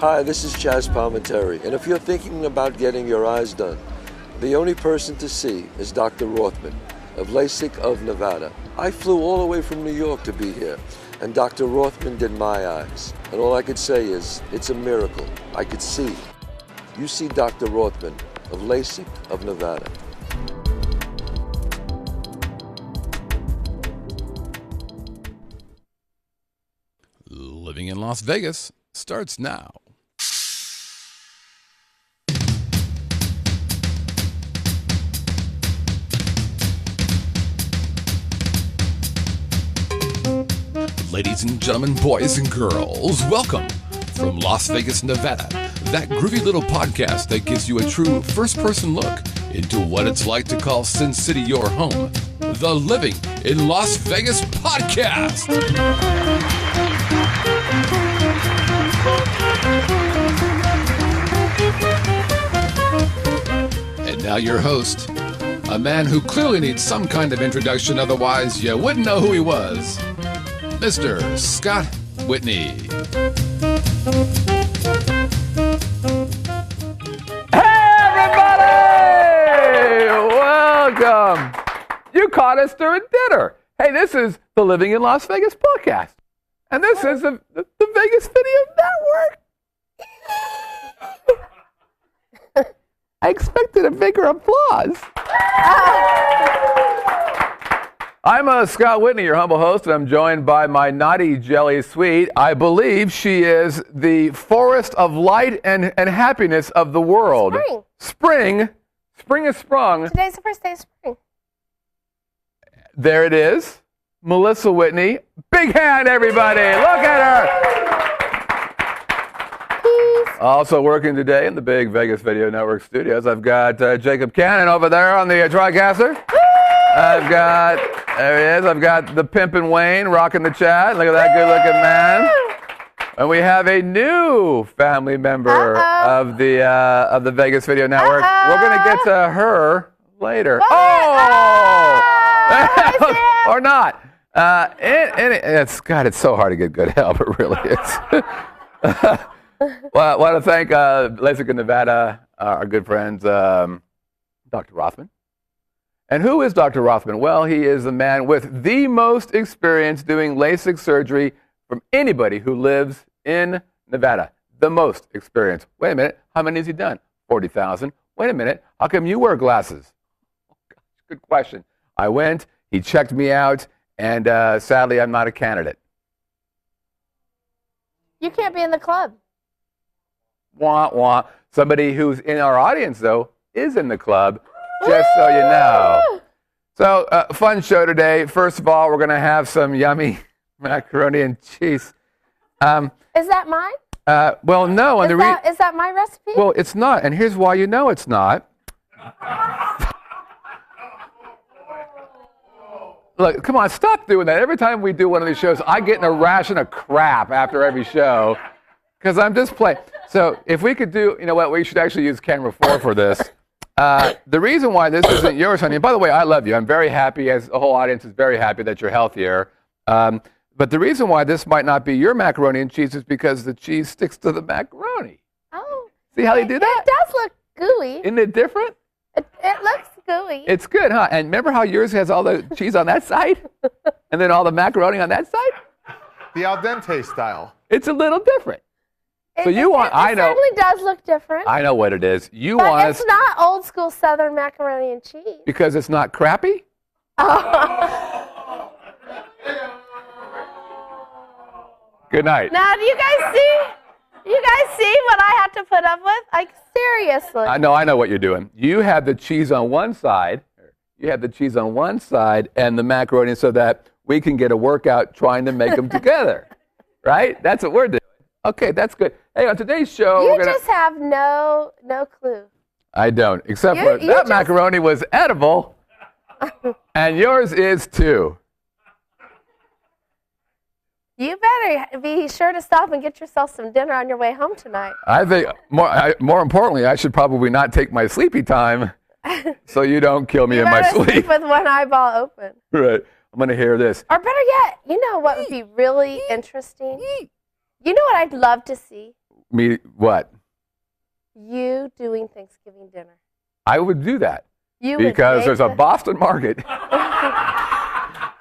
Hi, this is Chazz Palminteri, and if you're thinking about getting your eyes done, the only person to see is Dr. Rothman of LASIK of Nevada. I flew all the way from New York to be here, and Dr. Rothman did my eyes. And all I could say is, it's a miracle. I could see. You see Dr. Rothman of LASIK of Nevada. Living in Las Vegas starts now. Ladies and gentlemen, boys and girls, welcome from Las Vegas, Nevada, that groovy little podcast that gives you a true first-person look into what it's like to call Sin City your home. The Living in Las Vegas podcast. And now your host, a man who clearly needs some kind of introduction, otherwise you wouldn't know who he was, Mr. Scott Whitney. Hey, everybody! Welcome. You caught us during dinner. Hey, this is the Living in Las Vegas podcast. And this is the Vegas Video Network. I expected a bigger applause. I'm Scott Whitney, your humble host, and I'm joined by my naughty jelly sweet. I believe she is the forest of light and happiness of the world. Spring has sprung. Today's the first day of spring. There it is. Melissa Whitney. Big hand, everybody. Look at her. Peace. Also working today in the big Vegas Video Network studios, I've got Jacob Cannon over there on the TriCaster. There he is. I've got the Pimpin' Wayne rocking the chat. Look at that good-looking man. And we have a new family member of the Vegas Video Network. We're going to get to her later. Or not. It's so hard to get good help. It really is. Well, I want to thank LASIK in Nevada, our good friends, Dr. Rothman. And who is Dr. Rothman? Well, he is the man with the most experience doing LASIK surgery from anybody who lives in Nevada. The most experience. Wait a minute. How many has he done? 40,000. Wait a minute. How come you wear glasses? Oh, gosh, good question. I went, he checked me out, and sadly, I'm not a candidate. You can't be in the club. Wah, wah. Somebody who's in our audience, though, is in the club. Just so you know. So, fun show today. First of all, we're going to have some yummy macaroni and cheese. Is that mine? Well, no. Is that my recipe? Well, it's not. And here's why you know it's not. Look, come on, stop doing that. Every time we do one of these shows, I get in a ration of crap after every show because I'm just playing. So, if we could do, you know what, we should actually use camera 4 for this. The reason why this isn't yours, honey, and by the way, I love you. I'm very happy, as the whole audience is very happy that you're healthier. But the reason why this might not be your macaroni and cheese is because the cheese sticks to the macaroni. Oh. See how you do that? It does look gooey. Isn't it different? It looks gooey. It's good, huh? And remember how yours has all the cheese on that side? And then all the macaroni on that side? The al dente style. It's a little different. So it certainly does look different. I know what it is. But it's not old school Southern macaroni and cheese. Because it's not crappy? Oh. Good night. Now, do you guys see? You guys see what I have to put up with? Like, seriously. I know what you're doing. You have the cheese on one side. And the macaroni so that we can get a workout trying to make them together. Right? That's what we're doing. Okay, that's good. Hey, on today's show, you just have no clue. I don't, except for that macaroni was edible, and yours is too. You better be sure to stop and get yourself some dinner on your way home tonight. I think, more importantly, I should probably not take my sleepy time so you don't kill me in my sleep. You better sleep with one eyeball open. Right. I'm going to hear this. Or better yet, you know what would be really interesting? You know what I'd love to see? Me, what? You doing Thanksgiving dinner. I would do that. You would Because make there's a Boston Market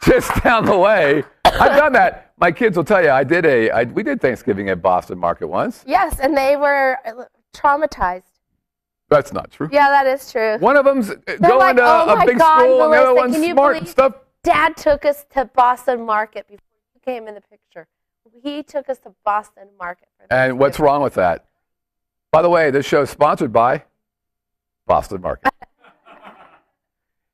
just down the way. I've done that. My kids will tell you, we did Thanksgiving at Boston Market once. Yes, and they were traumatized. That's not true. Yeah, that is true. One of them's They're going like, to oh a my big God, school, and the other Melissa, one's can you smart and believe stuff. Dad took us to Boston Market before you came in the picture. He took us to Boston Market. And what's wrong with that? By the way, this show is sponsored by Boston Market.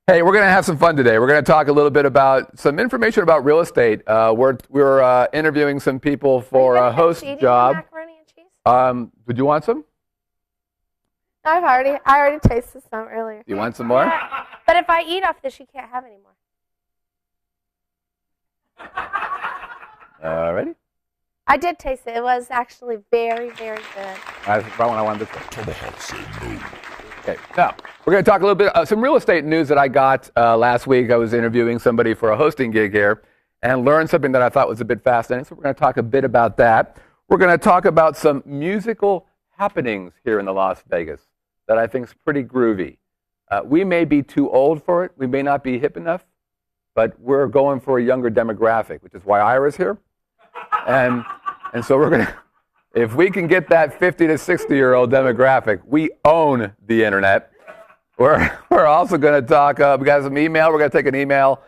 Hey, we're going to have some fun today. We're going to talk a little bit about some information about real estate. We're interviewing some people for a host job. Macaroni and cheese? Would you want some? I already tasted some earlier. You want some more? But if I eat off this, you can't have any more. Ready? I did taste it. It was actually very, very good. That's the one I wanted to say. Okay, now we're going to talk a little bit some real estate news that I got last week. I was interviewing somebody for a hosting gig here and learned something that I thought was a bit fascinating. So we're going to talk a bit about that. We're going to talk about some musical happenings here in the Las Vegas that I think is pretty groovy. We may be too old for it. We may not be hip enough, but we're going for a younger demographic, which is why Ira's here. And so we're going to, if we can get that 50 to 60-year-old demographic, we own the internet. We're also going to talk, we got some email. We're going to take an email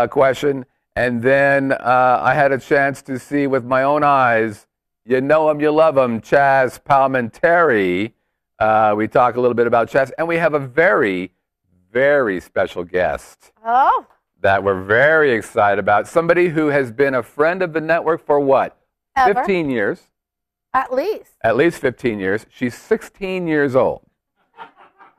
question. And then I had a chance to see with my own eyes, you know him, you love him, Chazz Palminteri. We talk a little bit about Chazz. And we have a very, very special guest. Oh. That we're very excited about. Somebody who has been a friend of the network for what? Ever. 15 years. At least. At least 15 years. She's 16 years old.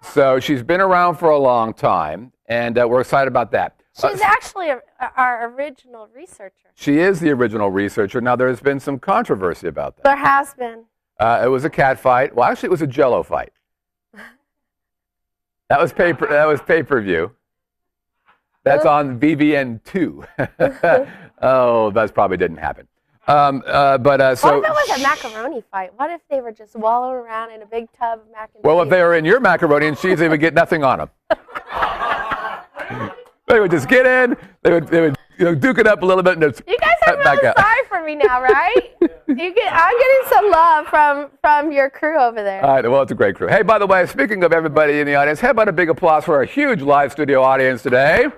So she's been around for a long time, and we're excited about that. She's actually our original researcher. She is the original researcher. Now, there's been some controversy about that. There has been. It was a cat fight. Well, actually, it was a Jell-O fight. That was pay-per-view. That's on VVN2. Oh, that probably didn't happen. So what if it was a macaroni fight? What if they were just wallowing around in a big tub of mac and cheese? Well, if they were in your macaroni and cheese, they would get nothing on them. They would just get in. They would duke it up a little bit and just you guys are back really out. sorry for me now, right? I'm getting some love from your crew over there. All right, well, it's a great crew. Hey, by the way, speaking of everybody in the audience, how about a big applause for our huge live studio audience today?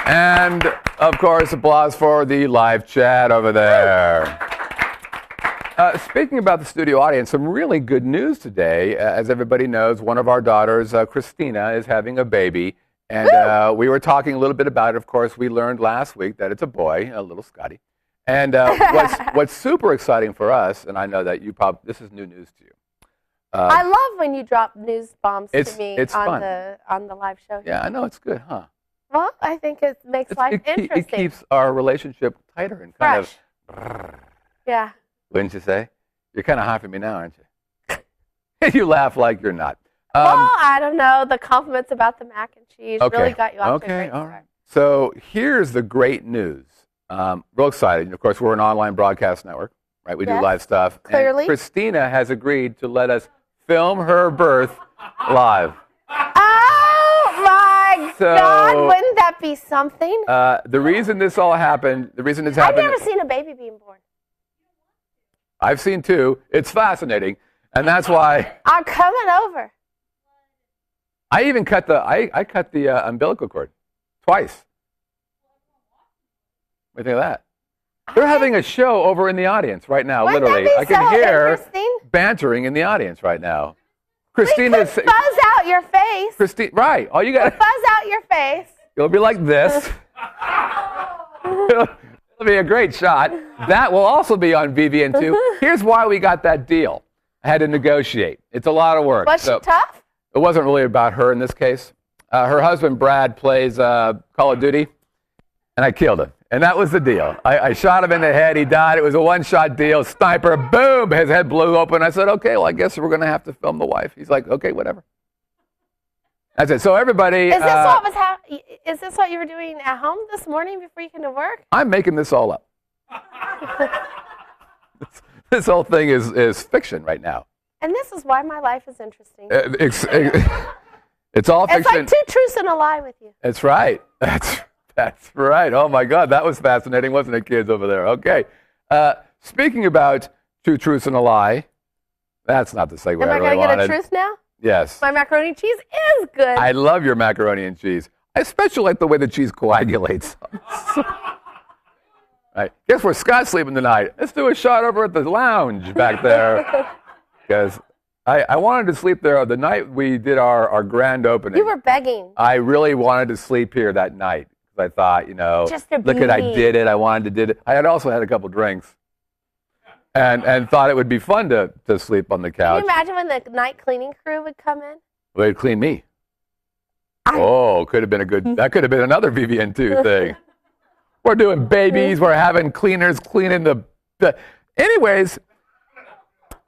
And, of course, applause for the live chat over there. Speaking about the studio audience, some really good news today. As everybody knows, one of our daughters, Christina, is having a baby. And we were talking a little bit about it. Of course, we learned last week that it's a boy, a little Scotty. And what's super exciting for us, and I know that this is new news to you. I love when you drop news bombs to me it's on fun. on the live show. Yeah, I know, it's good, huh? Well, I think it makes life interesting. It keeps our relationship tighter and kind of. Yeah. Wouldn't you say? You're kind of hot for me now, aren't you? You laugh like you're not. Well, I don't know. The compliments about the mac and cheese really got you off to a great start. All right. So here's the great news. Real excited. Of course, we're an online broadcast network, right? We do live stuff. Clearly. And Christina has agreed to let us film her birth live. Oh, my God. Wouldn't that be something? The reason this all happened, I've never seen a baby being born. I've seen two. It's fascinating. And that's why I'm coming over. I even cut the umbilical cord twice. What do you think of that? They're having a show over in the audience right now, literally. I can hear bantering in the audience right now. Christina's fuzz out your face. Right. All you got fuzz out your face. It'll be like this. It'll be a great shot. That will also be on VVN2. Here's why we got that deal. I had to negotiate. It's a lot of work. Was she tough? It wasn't really about her in this case. Her husband, Brad, plays Call of Duty, and I killed him. And that was the deal. I shot him in the head. He died. It was a one-shot deal. Sniper, boom, his head blew open. I said, okay, well, I guess we're going to have to film the wife. He's like, okay, whatever. That's it. So everybody... Is this what you were doing at home this morning before you came to work? I'm making this all up. This whole thing is fiction right now. And this is why my life is interesting. It's all fiction. It's like 2 truths and a lie with you. That's right. That's right. Oh my God, that was fascinating, wasn't it, kids over there? Okay. Speaking about 2 truths and a lie, that's not the segue Am I I really going to wanted. get a truth now? Yes. My macaroni and cheese is good. I love your macaroni and cheese. I especially like the way the cheese coagulates. Right. Guess where Scott's sleeping tonight? Let's do a shot over at the lounge back there. Because I wanted to sleep there the night we did our grand opening. You were begging. I really wanted to sleep here that night. Because I thought, look at I did it. I wanted to did it. I had also had a couple drinks. And thought it would be fun to sleep on the couch. Can you imagine when the night cleaning crew would come in? They'd clean me. Could have been that could have been another VVN2 thing. We're doing babies. We're having cleaners cleaning the. Anyways,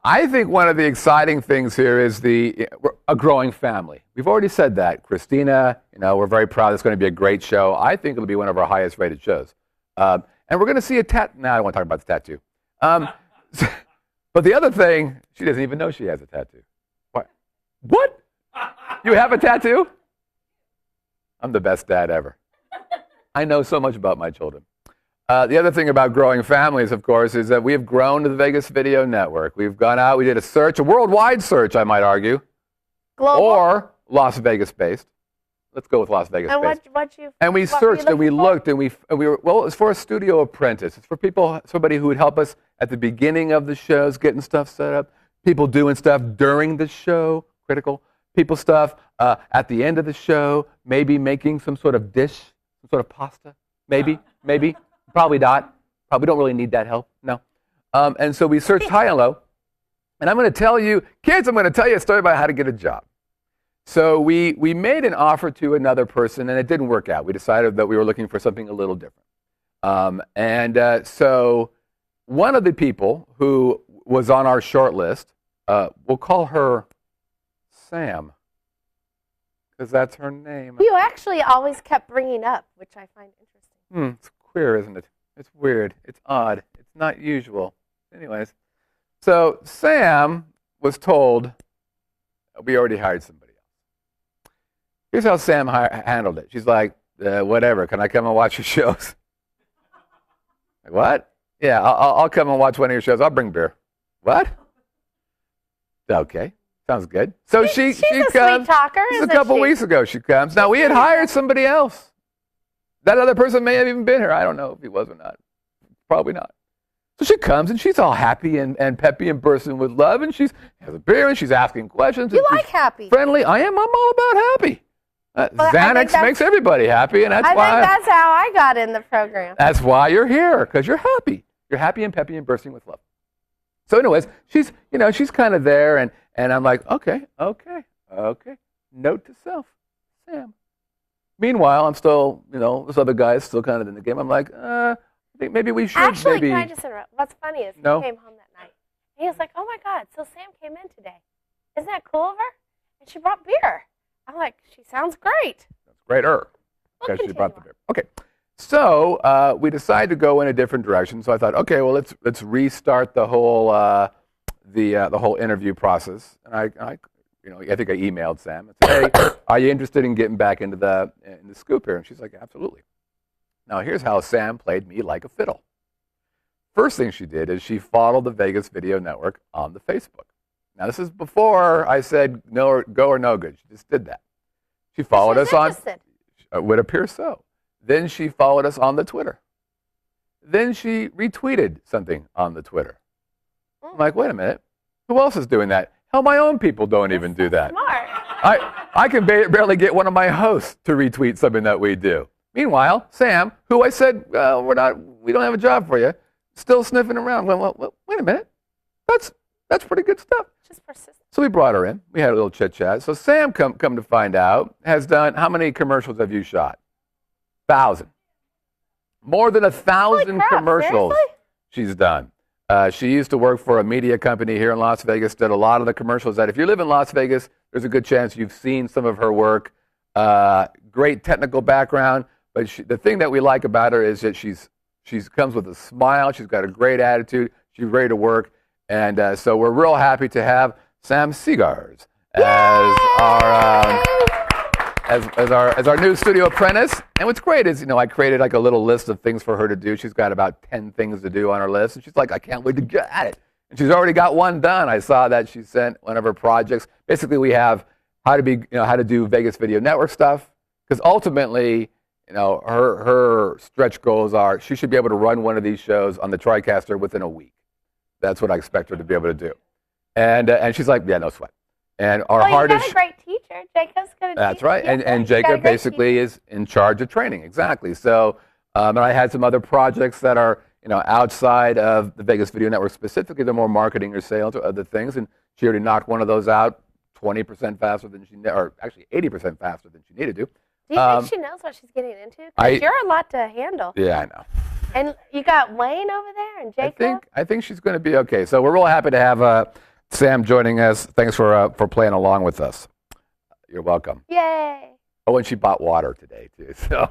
I think one of the exciting things here is a growing family. We've already said that. Christina, we're very proud. It's going to be a great show. I think it'll be one of our highest rated shows. And we're going to see a tattoo. No, I don't want to talk about the tattoo. But the other thing, she doesn't even know she has a tattoo. What? You have a tattoo? I'm the best dad ever. I know so much about my children. The other thing about growing families, of course, is that we have grown to the Vegas Video Network. We've gone out, we did a search, a worldwide search, I might argue. Global? Or Las Vegas-based. Let's go with Las Vegas-based. And we searched and we looked and we were, well, it's for a studio apprentice. It's for somebody who would help us at the beginning of the shows, getting stuff set up, people doing stuff during the show, critical, people stuff at the end of the show, maybe making some sort of dish, some sort of pasta, maybe, probably not. Probably don't really need that help, no. And so we searched high and low. And I'm going to tell you, kids, I'm going to tell you a story about how to get a job. So we made an offer to another person, and it didn't work out. We decided that we were looking for something a little different. So one of the people who was on our short list, we'll call her Sam, because that's her name. You actually always kept bringing up, which I find interesting. It's queer, isn't it? It's weird. It's odd. It's not usual. Anyways, so Sam was told we already hired somebody else. Here's how Sam handled it. She's like, whatever, can I come and watch your shows? Like, what? Yeah, I'll come and watch one of your shows. I'll bring beer. What? Okay, sounds good. So she a comes. Sweet talker, This is a couple weeks ago she comes. Now, we had hired somebody else. That other person may have even been here. I don't know if he was or not. Probably not. So she comes, and she's all happy and peppy and bursting with love, and she has a beer, and she's asking questions. You like happy. Friendly. I am. I'm all about happy. Xanax makes everybody happy, and I think that's how I got in the program. That's why you're here, because you're happy. You're happy and peppy and bursting with love. So anyways, she's kind of there, and I'm like, okay. Note to self, Sam. Meanwhile, I'm still, this other guy is still kind of in the game. I'm like, I think maybe we should. Actually, can I just interrupt? What's funny is he No. came home that night. And he was like, oh my God, so Sam came in today. Isn't that cool of her? And she brought beer. I'm like, she sounds great. That's greater. We'll Because she brought the beer. Okay. So we decided to go in a different direction. So I thought, okay, well, let's restart the whole the whole interview process. And I think I emailed Sam and said, hey, are you interested in getting back into the scoop here? And she's like, absolutely. Now here's how Sam played me like a fiddle. First thing she did is she followed the Vegas Video Network on the Facebook. Now this is before I said no or go or no good. She just did that. She followed us on. It would appear so. Then she followed us on the Twitter. Then she retweeted something on the Twitter. I'm like, wait a minute. Who else is doing that? Hell, my own people don't even do that. Smart. I can barely get one of my hosts to retweet something that we do. Meanwhile, Sam, who I said, well, we don't have a job for you, still sniffing around. Well, wait a minute. That's pretty good stuff. Just persistent. So we brought her in. We had a little chit-chat. So Sam, come to find out, has done, how many commercials have you shot? 1,000. More than 1,000 commercials she's done. She used to work for a media company here in Las Vegas, did a lot of the commercials that if you live in Las Vegas, there's a good chance you've seen some of her work. Great technical background, but the thing that we like about her is that she comes with a smile. She's got a great attitude. She's ready to work. And so we're real happy to have Sam Seegars as our new studio apprentice. And what's great is, I created like a little list of things for her to do. She's got about 10 things to do on her list. And she's like, I can't wait to get at it. And she's already got one done. I saw that she sent one of her projects. Basically, we have how to do Vegas Video Network stuff. Because ultimately, her stretch goals are she should be able to run one of these shows on the TriCaster within a week. That's what I expect her to be able to do. And she's like, yeah, no sweat. And our hardest. You got a great teacher. Jacob's going to teach. That's right. And Jacob basically is in charge of training. Exactly. So, and I had some other projects that are, outside of the Vegas Video Network specifically. They're more marketing or sales or other things. And she already knocked one of those out 20% faster than or actually 80% faster than she needed to. Do you think she knows what she's getting into? Because you're a lot to handle. Yeah, I know. And you got Wayne over there and Jacob? I think she's going to be okay. So we're real happy to have Sam joining us. Thanks for playing along with us. You're welcome. Yay. Oh, and she bought water today, too. So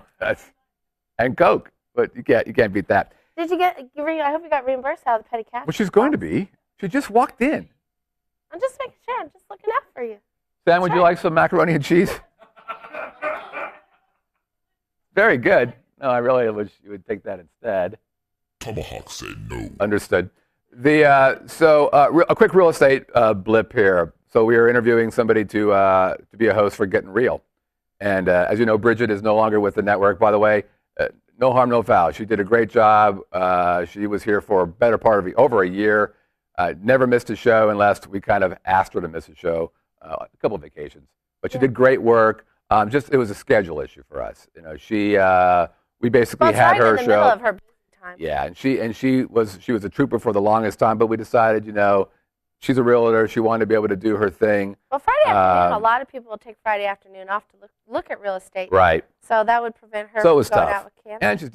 and Coke. But you can't beat that. Did you I hope you got reimbursed out of the petty cash. Well, she's going to be. She just walked in. I'm just making sure. I'm just looking out for you. Sam, would you like some macaroni and cheese? Very good. No, I really wish you would take that instead. Tomahawk said no. Understood. A quick real estate blip here. So we are interviewing somebody to be a host for Getting Real. And as you know, Bridget is no longer with the network. By the way, no harm, no foul. She did a great job. She was here for a better part of over a year. Never missed a show unless we kind of asked her to miss a show, a couple of vacations. But she did great work. It was a schedule issue for us. We basically had her in the show. Middle of her time. Yeah, and she was a trooper for the longest time. But we decided, she's a realtor. She wanted to be able to do her thing. Well, Friday afternoon, a lot of people will take Friday afternoon off to look at real estate. Right. So that would prevent her So it was from going tough. out with Canada. And just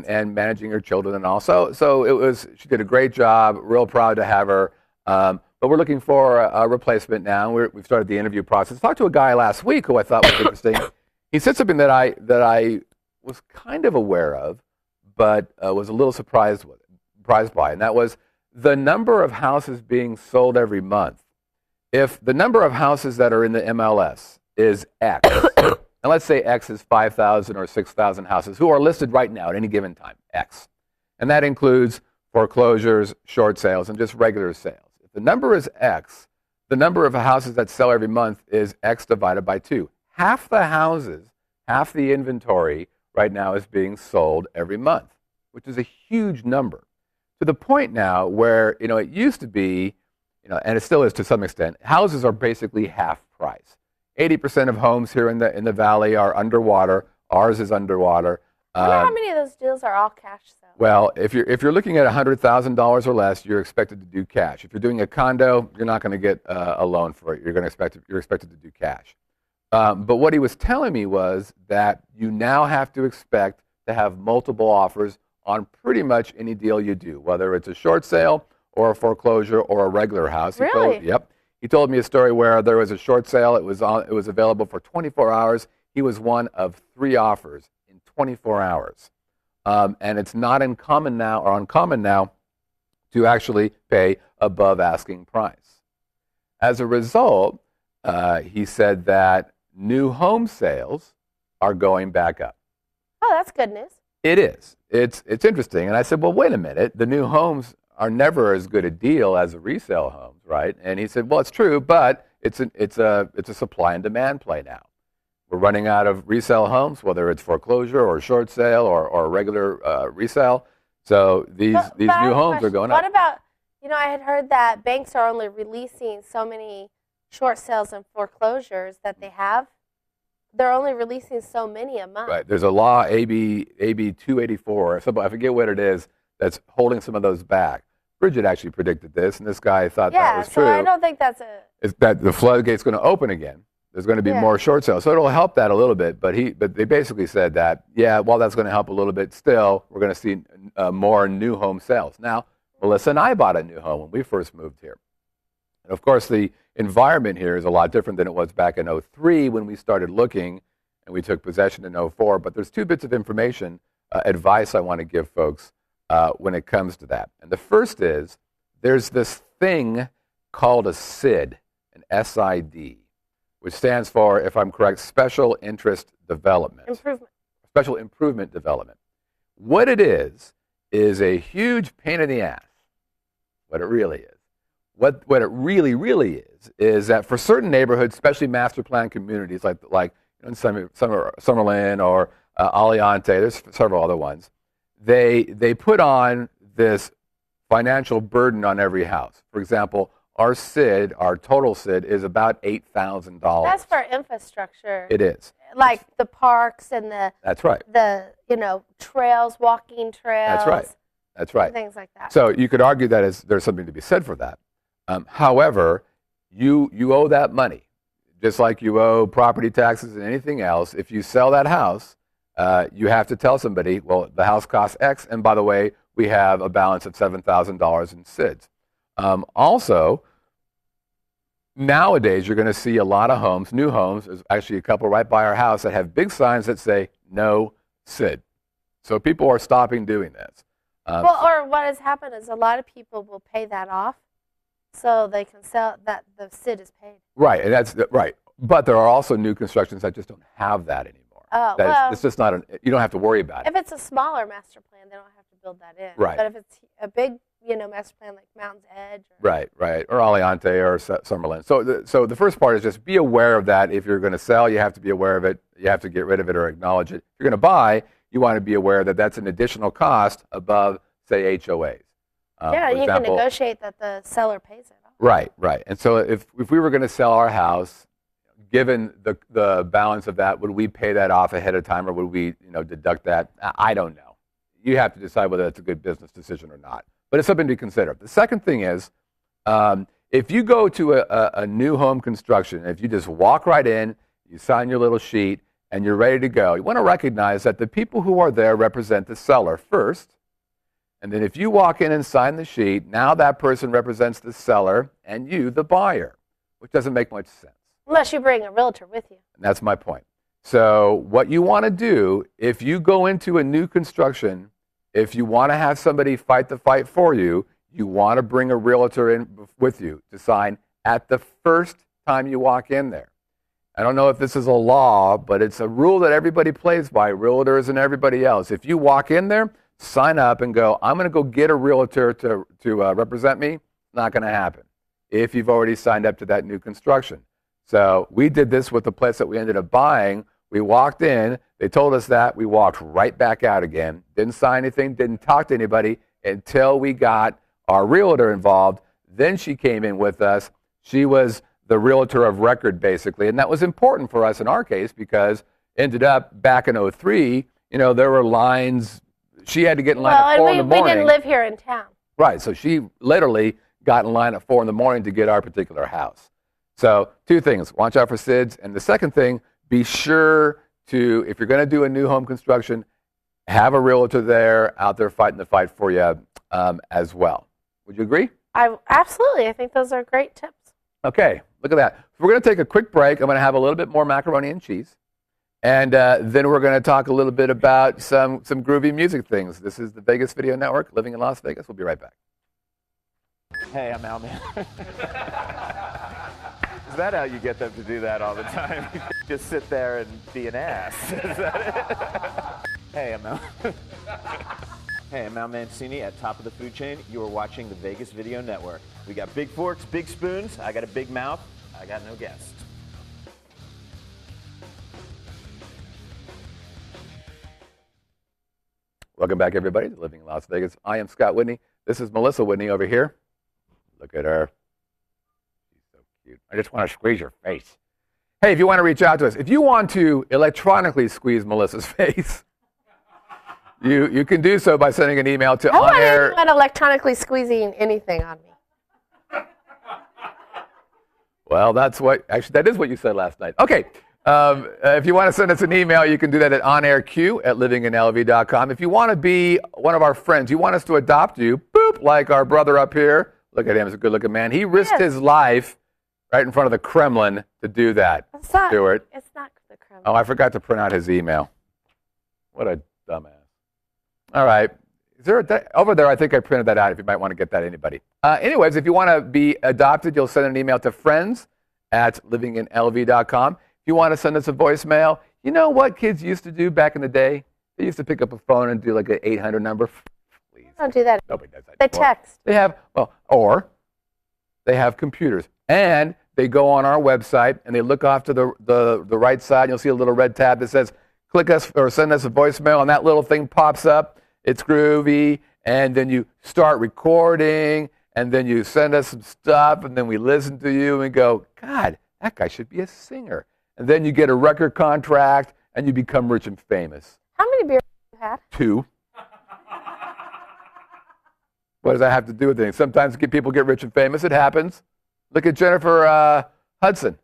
and managing her children and all. So it was. She did a great job. Real proud to have her. But we're looking for a replacement now. We've started the interview process. Talked to a guy last week who I thought was interesting. He said something that I was kind of aware of, but was a little surprised by, and that was the number of houses being sold every month. If the number of houses that are in the MLS is X, and let's say X is 5,000 or 6,000 houses who are listed right now at any given time, X, and that includes foreclosures, short sales, and just regular sales. If the number is X, the number of houses that sell every month is X divided by 2. Half the houses, half the inventory right now is being sold every month, which is a huge number. To the point now where, it used to be, and it still is to some extent, houses are basically half price. 80% of homes here in the valley are underwater. Ours is underwater. I wonder how many of those deals are all cash sales? Well, if you're looking at $100,000 or less, you're expected to do cash. If you're doing a condo, you're not going to get a loan for it. You're expected to do cash. But what he was telling me was that you now have to expect to have multiple offers on pretty much any deal you do, whether it's a short sale or a foreclosure or a regular house. Really? Yep. He told me a story where there was a short sale. It was available for 24 hours. He was one of 3 offers in 24 hours. And it's not uncommon now to actually pay above asking price. As a result, he said that new home sales are going back up. Oh, that's good news. It is. It's interesting. And I said, well, wait a minute. The new homes are never as good a deal as the resale homes, right? And he said, well, it's true, but it's a supply and demand play now. We're running out of resale homes, whether it's foreclosure or short sale or regular resale. So these new homes are going up. What about, I had heard that banks are only releasing so many short sales and foreclosures that they have. They're only releasing so many a month. Right. There's a law, AB 284, I forget what it is, that's holding some of those back. Bridget actually predicted this, and this guy thought that was true. Yeah, so I don't think that's Is that the floodgate's going to open again. There's going to be more short sales. So it'll help that a little bit. But they basically said that, while that's going to help a little bit, still, we're going to see more new home sales. Now, Melissa and I bought a new home when we first moved here. And of course, the environment here is a lot different than it was back in 2003 when we started looking, and we took possession in 2004. But there's 2 bits of information, advice I want to give folks when it comes to that. And the first is, there's this thing called a SID, an SID, which stands for, if I'm correct, Special Interest Development. Special Improvement Development. What it is a huge pain in the ass. What it really is. What it really is that for certain neighborhoods, especially master plan communities like in Summerlin or Aliante, there's several other ones, they put on this financial burden on every house. For example, our total SID is about $8,000. That's for infrastructure. It is. Like the parks and That's right. The trails, walking trails. That's right. Things like that. So you could argue that there's something to be said for that. However, you owe that money, just like you owe property taxes and anything else. If you sell that house, you have to tell somebody, well, the house costs X, and by the way, we have a balance of $7,000 in SIDs. Also, nowadays you're going to see a lot of homes, new homes. There's actually a couple right by our house that have big signs that say no SID. So people are stopping doing this. Or what has happened is a lot of people will pay that off, so they can sell that the SID is paid. Right, and that's right. But there are also new constructions that just don't have that anymore. Oh, well, it's just not. You don't have to worry about it. If it's a smaller master plan, they don't have to build that in. Right. But if it's a big, master plan like Mountain's Edge. Right, or Aliante or Summerlin. So the first part is just be aware of that. If you're going to sell, you have to be aware of it. You have to get rid of it or acknowledge it. If you're going to buy, you want to be aware that that's an additional cost above, say, HOAs. Yeah, you can negotiate that the seller pays it. Right. And so if we were going to sell our house, given the balance of that, would we pay that off ahead of time or would we deduct that? I don't know. You have to decide whether that's a good business decision or not. But it's something to consider. The second thing is, if you go to a new home construction, if you just walk right in, you sign your little sheet, and you're ready to go, you want to recognize that the people who are there represent the seller first. And then if you walk in and sign the sheet, now that person represents the seller and you, the buyer, which doesn't make much sense. Unless you bring a realtor with you. And that's my point. So what you want to do, if you go into a new construction, if you want to have somebody fight the fight for you, you want to bring a realtor in with you to sign at the first time you walk in there. I don't know if this is a law, but it's a rule that everybody plays by, realtors and everybody else. If you walk in there, sign up and go, I'm going to go get a realtor to represent me, not going to happen if you've already signed up to that new construction. So we did this with the place that we ended up buying. We walked in, they told us that, we walked right back out again, didn't sign anything, didn't talk to anybody until we got our realtor involved. Then she came in with us. She was the realtor of record, basically, and that was important for us in our case because ended up back in 2003, there were lines. She had to get in line at 4 in the morning. We didn't live here in town. Right, so she literally got in line at 4 in the morning to get our particular house. So 2 things, watch out for SIDs. And the second thing, be sure to, if you're going to do a new home construction, have a realtor there, out there fighting the fight for you as well. Would you agree? Absolutely. I think those are great tips. Okay, look at that. We're going to take a quick break. I'm going to have a little bit more macaroni and cheese. And then we're going to talk a little bit about some groovy music things. This is the Vegas Video Network, living in Las Vegas. We'll be right back. Hey, I'm Al, man. Is that how you get them to do that all the time? Just sit there and be an ass. Is that it? Hey, I'm Al. Hey, I'm Al Mancini at Top of the Food Chain. You are watching the Vegas Video Network. We got big forks, big spoons. I got a big mouth. I got no guests. Welcome back, everybody, to Living in Las Vegas. I am Scott Whitney. This is Melissa Whitney over here. Look at her. She's so cute. I just want to squeeze your face. Hey, if you want to reach out to us, if you want to electronically squeeze Melissa's face, you can do so by sending an email to I don't on-air. want anyone electronically squeezing anything on me. Well, that is what you said last night. Okay. If you want to send us an email, you can do that at onairq@livinginlv.com. If you want to be one of our friends, you want us to adopt you, boop, like our brother up here. Look at him, he's a good-looking man. He risked his life right in front of the Kremlin to do that, Stuart. It's not the Kremlin. Oh, I forgot to print out his email. What a dumbass. All right. Over there, I think I printed that out if you might want to get that, anybody. Anyways, if you want to be adopted, you'll send an email to friends@livinginlv.com. If you want to send us a voicemail, you know what kids used to do back in the day? They used to pick up a phone and do like an 800 number. Please. Don't do that. Nobody does that They anymore. text. They have, or they have computers. And they go on our website and they look off to the right side. And you'll see a little red tab that says, click us or send us a voicemail. And that little thing pops up. It's groovy. And then you start recording. And then you send us some stuff. And then we listen to you and we go, God, that guy should be a singer. And then you get a record contract and you become rich and famous. How many beers have you had? 2. What does that have to do with anything? Sometimes people get rich and famous. It happens. Look at Jennifer Hudson.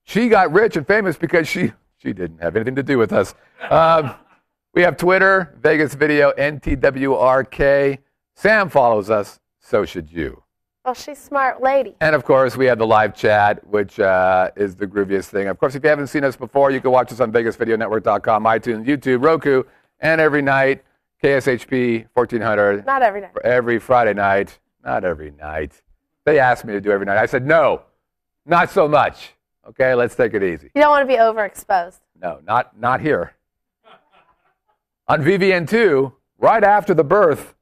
She got rich and famous because she didn't have anything to do with us. We have Twitter, Vegas Video, NTWRK. Sam follows us. So should you. Well, she's a smart lady. And, of course, we have the live chat, which is the grooviest thing. Of course, if you haven't seen us before, you can watch us on VegasVideoNetwork.com, iTunes, YouTube, Roku, and every night, KSHP 1400. Not every night. Every Friday night. Not every night. They asked me to do every night. I said, no, not so much. Okay, let's take it easy. You don't want to be overexposed. No, not here. On VVN2, right after the birth,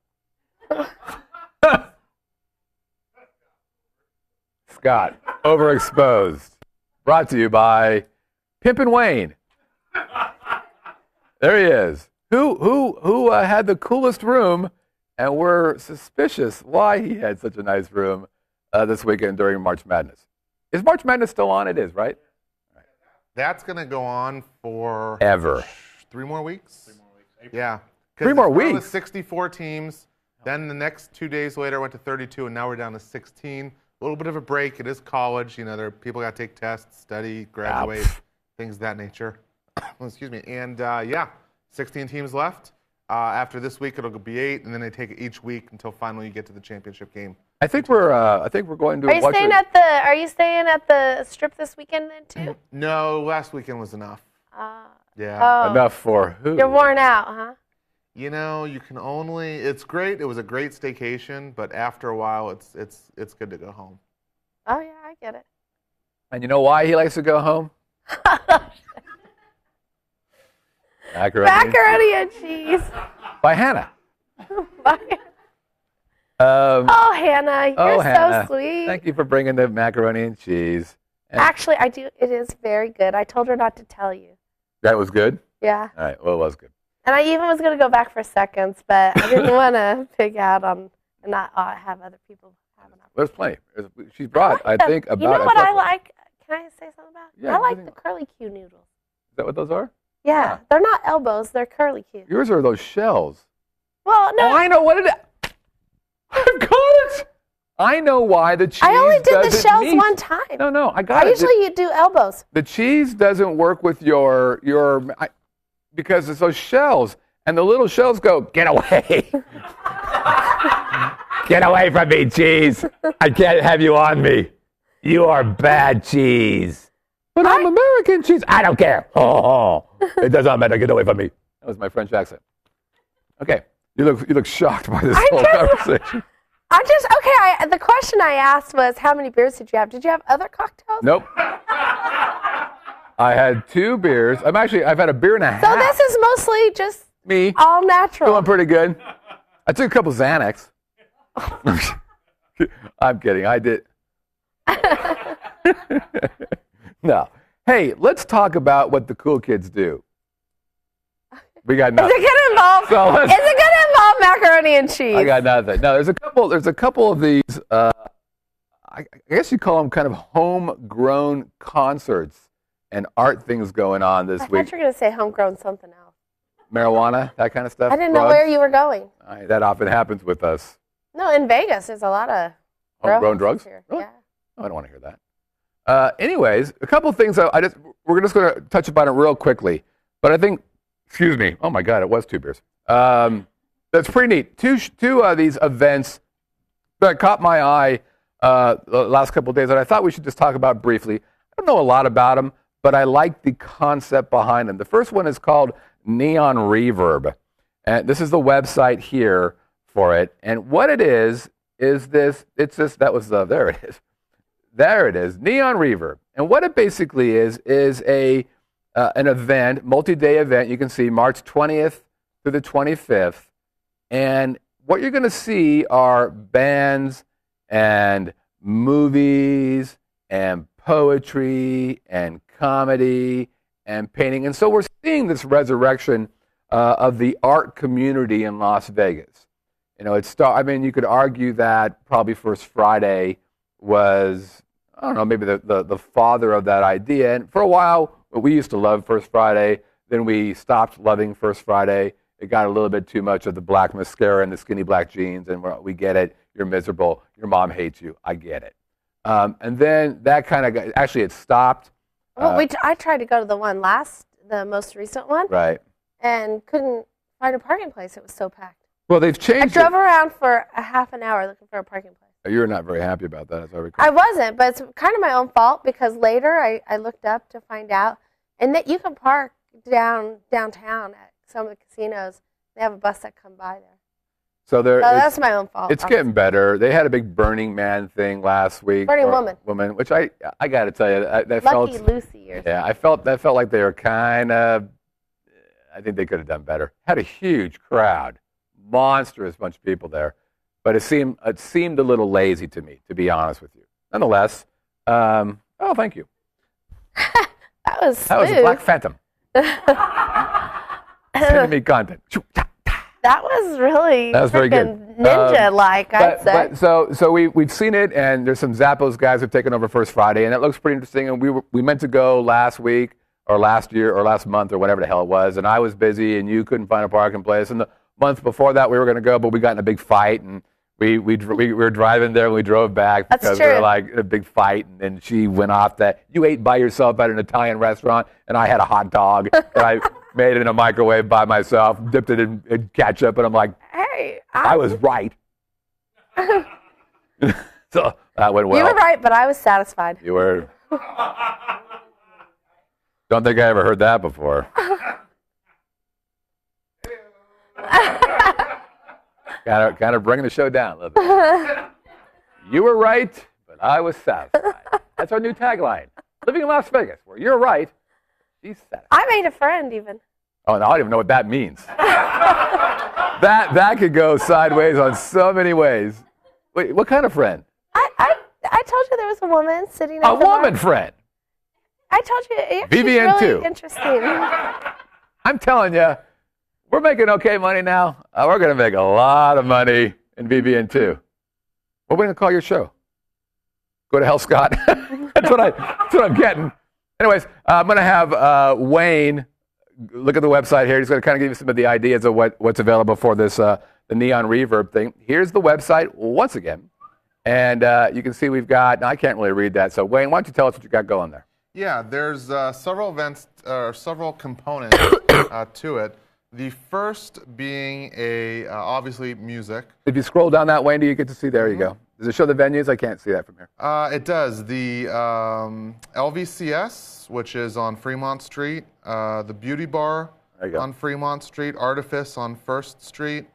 Scott, overexposed. Brought to you by Pimpin' Wayne. There he is. Who had the coolest room, and we're suspicious why he had such a nice room this weekend during March Madness. Is March Madness still on? It is, right? That's going to go on for Ever. 3 more weeks. Yeah. 3 more It was weeks? 64 teams. Then the next 2 days later went to 32, and now we're down to 16. A little bit of a break. It is college. You know, people got to take tests, study, graduate, things of that nature. Excuse me. And, 16 teams left. After this week, it'll be 8, and then they take it each week until finally you get to the championship game. I think we're going to. Are you staying at the Strip this weekend then too? No, last weekend was enough. Yeah. Oh. Enough for who? You're worn out, huh? You know, you can only. It's great. It was a great staycation, but after a while, it's good to go home. Oh yeah, I get it. And you know why he likes to go home? Macaroni and cheese. By Hannah. Oh, Hannah, you're Hannah. so sweet. Thank you for bringing the macaroni and cheese. And Actually, I do. It is very good. I told her not to tell you. that was good? Yeah. All right. Well, it was good. And I even was going to go back for seconds, but I didn't want to pig out on and not have other people have an There's plenty. She's brought, I think, about. You know what a I couple. like? Can I say something about it? Yeah, I like anything. the curly Q noodles. Is that what those are? Yeah, they're not elbows. They're curly Q. Yours are those shells. Well, no. Oh, I know what it is. I've got it. I know why the cheese I only did the doesn't shells meet. one time. No, I got it. Usually you do elbows. The cheese doesn't work with because it's those shells, and the little shells go, get away. Get away from me, cheese. I can't have you on me. You are bad cheese. But I'm American cheese. I don't care. Oh, it does not matter. Get away from me. That was my French accent. Okay. You look shocked by this whole conversation. The question I asked was, how many beers did you have? Did you have other cocktails? Nope. I had 2 beers. I've had a beer and a half. So this is mostly just Me. all natural. Feeling pretty good. I took a couple Xanax. I'm kidding. I did. No. Hey, let's talk about what the cool kids do. We got nothing. Is it going to involve macaroni and cheese? I got nothing. No, there's a couple of these, I guess you call them kind of homegrown concerts and art things going on this I week. thought you were going to say homegrown something else. Marijuana, that kind of stuff. I didn't know drugs. where you were going. That often happens with us. No, in Vegas, there's a lot of Homegrown drugs? here. Really? Yeah. Oh, I don't want to hear that. Anyways, a couple of things we're just going to touch upon it real quickly. But I think, excuse me, oh my God, it was 2 beers. That's pretty neat. Two of these events that caught my eye the last couple of days that I thought we should just talk about briefly. I don't know a lot about them, but I like the concept behind them. The first one is called Neon Reverb. And this is the website here for it. And what it is this, it's this, that was the, there it is. There it is, Neon Reverb. And what it basically is an event, multi-day event. You can see March 20th through the 25th. And what you're going to see are bands and movies and poetry and comedy and painting. And so we're seeing this resurrection of the art community in Las Vegas. You know, you could argue that probably First Friday was, I don't know, maybe the father of that idea. And for a while, we used to love First Friday. Then we stopped loving First Friday. It got a little bit too much of the black mascara and the skinny black jeans, and we get it. You're miserable. Your mom hates you. I get it. And then that kind of got, actually it stopped. Well, I tried to go to the most recent one. Right. And couldn't find a parking place. It was so packed. Well, they've changed I drove around for a half an hour looking for a parking place. You're not very happy about that, as I recall. I wasn't, but it's kind of my own fault because later I looked up to find out, and that you can park downtown at some of the casinos. They have a bus that come by there. So that's my own fault. It's getting better. They had a big Burning Man thing last week. Burning Woman. Which I got to tell you, that Lucky felt, Lucy or something. Yeah, that felt like they were kind of. I think they could have done better. Had a huge crowd, monstrous bunch of people there, but it seemed a little lazy to me, to be honest with you. Nonetheless, thank you. That was That was a Black Phantom. Sending me content. That was really very good. Ninja-like, I'd say. So we've seen it, and there's some Zappos guys who've taken over First Friday, and it looks pretty interesting. And we meant to go last week or last year or last month or whatever the hell it was, and I was busy, and you couldn't find a parking place. And the month before that, we were going to go, but we got in a big fight, and we were driving there, and we drove back because we were like in a big fight, and then she went off that you ate by yourself at an Italian restaurant, and I had a hot dog, and I made it in a microwave by myself, dipped it in ketchup, and I'm like, hey, I was right. So that went well. You were right, but I was satisfied. You were. Don't think I ever heard that before. kind of bringing the show down a little bit. You were right, but I was satisfied. That's our new tagline. Living in Las Vegas, where you're right, she's satisfied. I made a friend even. Oh, no, I don't even know what that means. That could go sideways on so many ways. Wait, what kind of friend? I told you there was a woman sitting at a woman friend. I told you. She's VVN2. really interesting. I'm telling you, we're making okay money now. We're going to make a lot of money in VVN2. What are we going to call your show? Go to hell, Scott. That's what I'm getting. Anyways, I'm going to have Wayne look at the website here. He's going to kind of give you some of the ideas of what's available for this the Neon Reverb thing. Here's the website once again. And you can see we've got, now I can't really read that. So Wayne, why don't you tell us what you got going there? Yeah, there's several events, several components to it. The first being obviously music. If you scroll down that, Wayne, do you get to see? There you go. Does it show the venues? I can't see that from here. It does. The LVCS, which is on Fremont Street, the Beauty Bar on Fremont Street, Artifice on 1st Street,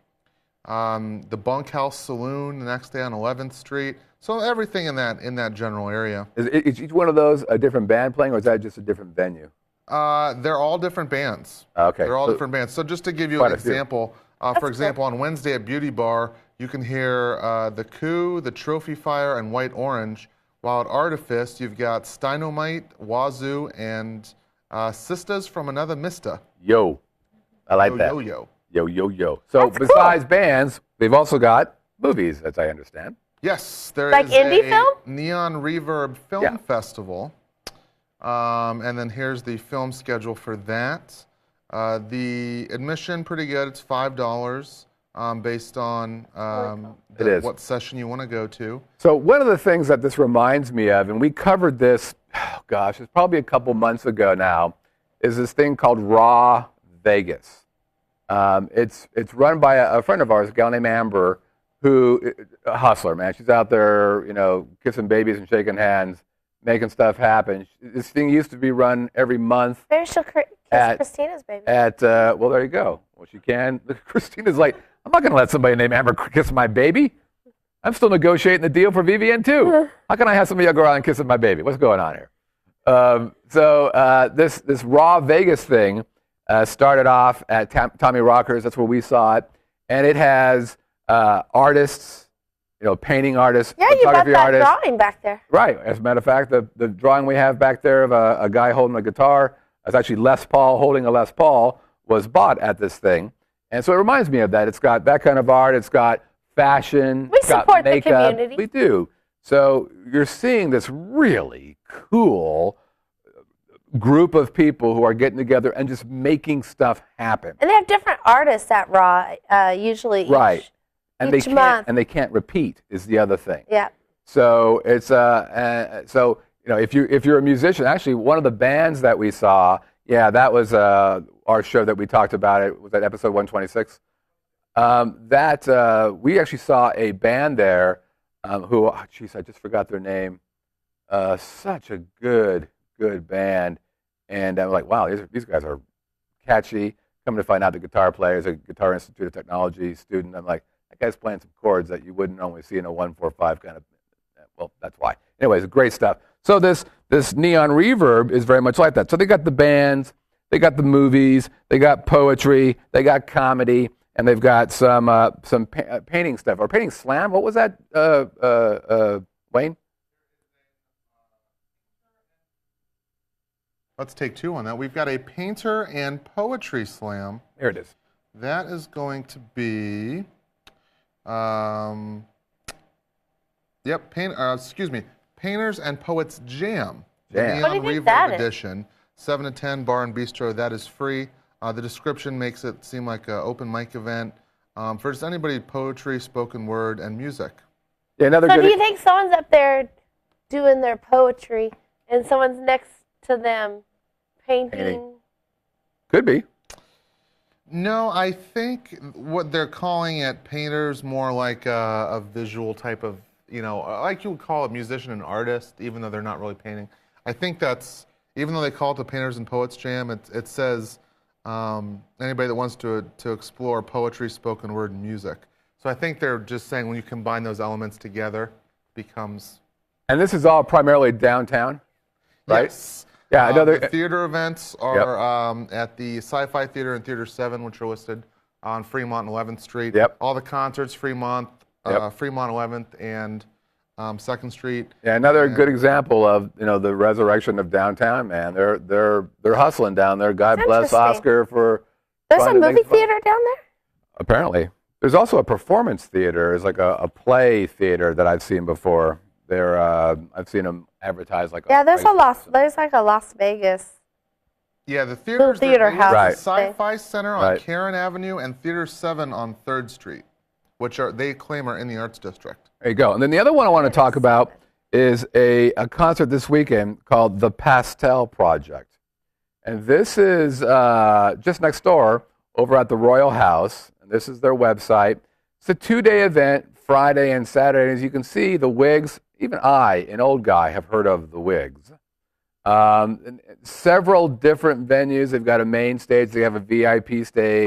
the Bunkhouse Saloon the next day on 11th Street. So everything in that general area. Is each one of those a different band playing, or is that just a different venue? They're all different bands. Okay. They're all different bands. So just to give you an example, for example, on Wednesday at Beauty Bar, you can hear The Coup, The Trophy Fire, and White Orange. While at Artifice, you've got Steinomite, Wazoo, and Sisters from Another Mista. Yo. I like that. Yo. Yo. So besides bands, they've also got movies, as I understand. Yes, there like is indie a film? Neon Reverb Film Festival. And then here's the film schedule for that. The admission, pretty good. It's $5 based on what session you want to go to. So one of the things that this reminds me of, and we covered this, it's probably a couple months ago now, is this thing called Raw Vegas. It's run by a friend of ours, a gal named Amber, who, a hustler, man. She's out there, kissing babies and shaking hands, making stuff happen. This thing used to be run every month. Maybe she'll keep That's Christina's baby. Well, there you go. Well, she can. Christina's like, I'm not going to let somebody named Amber kiss my baby. I'm still negotiating the deal for VVN too. How can I have somebody go around and kissing my baby? What's going on here? This Raw Vegas thing started off at Tommy Rocker's. That's where we saw it, and it has artists, painting artists, Yeah, you got photography that artists. drawing back there. Right. As a matter of fact, the drawing we have back there of a guy holding a guitar, it's actually Les Paul holding a Les Paul, was bought at this thing. And so it reminds me of that. It's got that kind of art. It's got fashion. We it's got support the makeup. community. We do. So you're seeing this really cool group of people who are getting together and just making stuff happen. And they have different artists at Raw, usually Right. And each month. they can't repeat is the other thing. Yeah. So it's if you're a musician, actually one of the bands that we saw, that was our show that we talked about. It was at episode 126. We actually saw a band there who, I just forgot their name. Such a good band, and I'm like, wow, these guys are catchy. Coming to find out, the guitar player is a Guitar Institute of Technology student. I'm like, that guy's playing some chords that you wouldn't normally see in a 1-4-5 kind of. Well, that's why. Anyways, great stuff. So this Neon Reverb is very much like that. So they got the bands, they got the movies, they got poetry, they got comedy, and they've got some painting stuff or painting slam. What was that, Wayne? Let's take two on that. We've got a painter and poetry slam. Here it is. That is going to be, Painters and Poets Jam. The Jam. What do Neon you think that Reverb is? edition. 7 to 10, bar and bistro. That is free. The description makes it seem like an open mic event for just anybody, poetry, spoken word, and music. Yeah, another So good. do you think someone's up there doing their poetry and someone's next to them painting? Could be. No, I think what they're calling it, painters, more like a visual type of, like you would call a musician an artist, even though they're not really painting. I think that's, even though they call it the Painters and Poets Jam, it says anybody that wants to explore poetry, spoken word, and music. So I think they're just saying when you combine those elements together, becomes... And this is all primarily downtown, right? Yes. Yeah, another The theater events are at the Sci-Fi Theater and Theater 7, which are listed on Fremont and 11th Street. Yep. All the concerts, Fremont, Fremont 11th and 2nd Street. Yeah, another good example of the resurrection of downtown, man. They're hustling down there. God That's bless interesting. Oscar for. There's a trying to make movie fun. theater down there? Apparently, there's also a performance theater. It's like a play theater that I've seen before. I've seen them advertised like. Yeah, there's like a Las Vegas. Yeah, the theaters. theater they house have Right. the Sci-Fi Center on Right. Karen Avenue and Theater 7 on 3rd Street, which they claim are in the Arts District. There you go. And then the other one I want to talk about is a concert this weekend called The Pastel Project. And this is just next door over at the Royal House. And this is their website. It's a 2-day event, Friday and Saturday. As you can see, the Wigs, even I, an old guy, have heard of the Wigs. And several different venues. They've got a main stage. They have a VIP stage.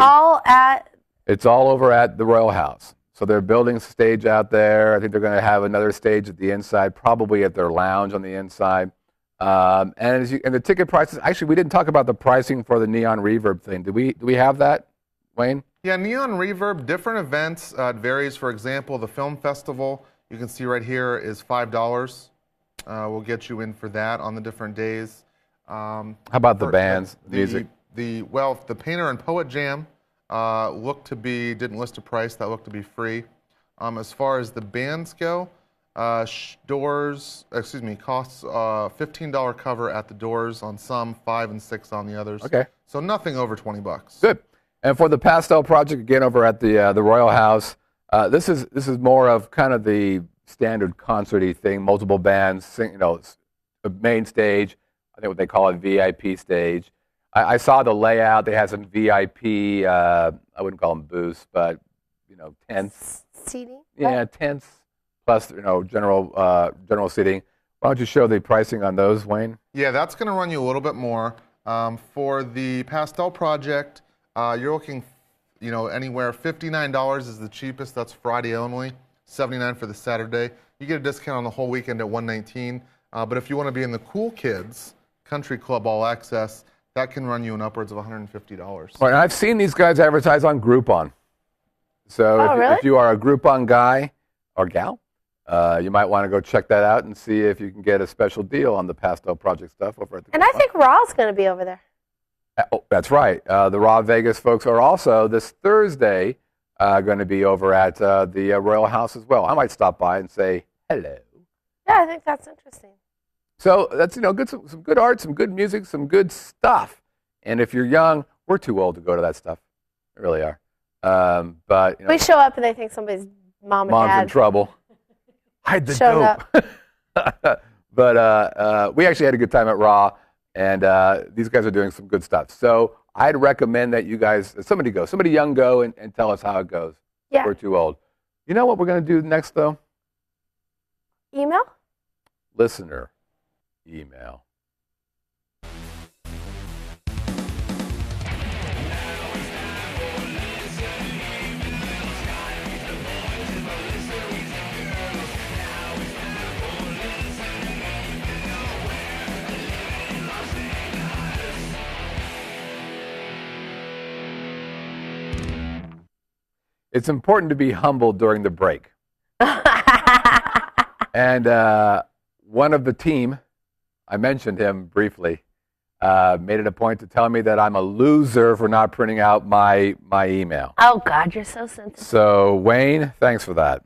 It's all over at the Royal House. So they're building a stage out there. I think they're going to have another stage at the inside, probably at their lounge on the inside. And the ticket prices. Actually, we didn't talk about the pricing for the Neon Reverb thing. Do we have that, Wayne? Yeah, Neon Reverb, different events. It varies. For example, the film festival, you can see right here, is $5. We'll get you in for that on the different days. How about the bands, music? The Painter and Poet Jam didn't list a price, that looked to be free. As far as the bands go, costs $15 cover at the Doors on some, $5 and $6 on the others. Okay. So nothing over $20. Good. And for the Pastel Project, again, over at the Royal House, this is more of kind of the standard concert-y thing, multiple bands, the main stage, I think what they call it, VIP stage. I saw the layout. They had some VIP, I wouldn't call them booths, but, tents. Seating? Yeah, tents, plus, general seating. Why don't you show the pricing on those, Wayne? Yeah, that's going to run you a little bit more. For the pastel project, you're looking, anywhere. $59 is the cheapest. That's Friday only. $79 for the Saturday. You get a discount on the whole weekend at $119. But if you want to be in the Cool Kids Country Club All Access, that can run you in upwards of $150. Right, and I've seen these guys advertise on Groupon. So if you are a Groupon guy or gal, you might want to go check that out and see if you can get a special deal on the pastel project stuff over at the And I think Raw's going to be over there. Oh, that's right. The Raw Vegas folks are also this Thursday going to be over at the Royal House as well. I might stop by and say hello. Yeah, I think that's interesting. So that's good, some good art, some good music, some good stuff. And if you're young, we're too old to go to that stuff. We really are. But we show up and they think somebody's mom's in trouble. Hide the showed dope. Up. But we actually had a good time at Raw, and these guys are doing some good stuff. So I'd recommend that you guys, somebody young go and tell us how it goes. Yeah. We're too old. You know what we're going to do next, though? Email? Listener email. It's important to be humble during the break. And one of the team, I mentioned him briefly, made it a point to tell me that I'm a loser for not printing out my email. Oh, God, you're so sensitive. So, Wayne, thanks for that.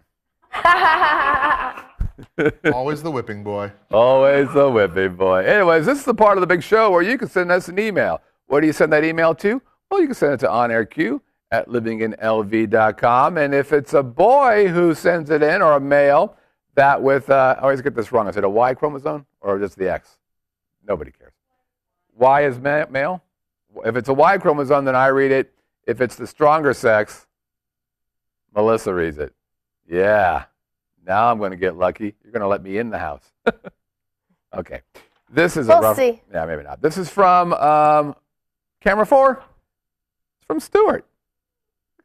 Always the whipping boy. Always the whipping boy. Anyways, this is the part of the big show where you can send us an email. Where do you send that email to? Well, you can send it to onairq@livinginlv.com. And if it's a boy who sends it in, or a male, that with, I always get this wrong. Is it a Y chromosome or just the X? Nobody cares. Y is male. If it's a Y chromosome, then I read it. If it's the stronger sex, Melissa reads it. Yeah. Now I'm going to get lucky. You're going to let me in the house. Okay. This is we'll see. Yeah, maybe not. This is from camera 4. It's from Stuart.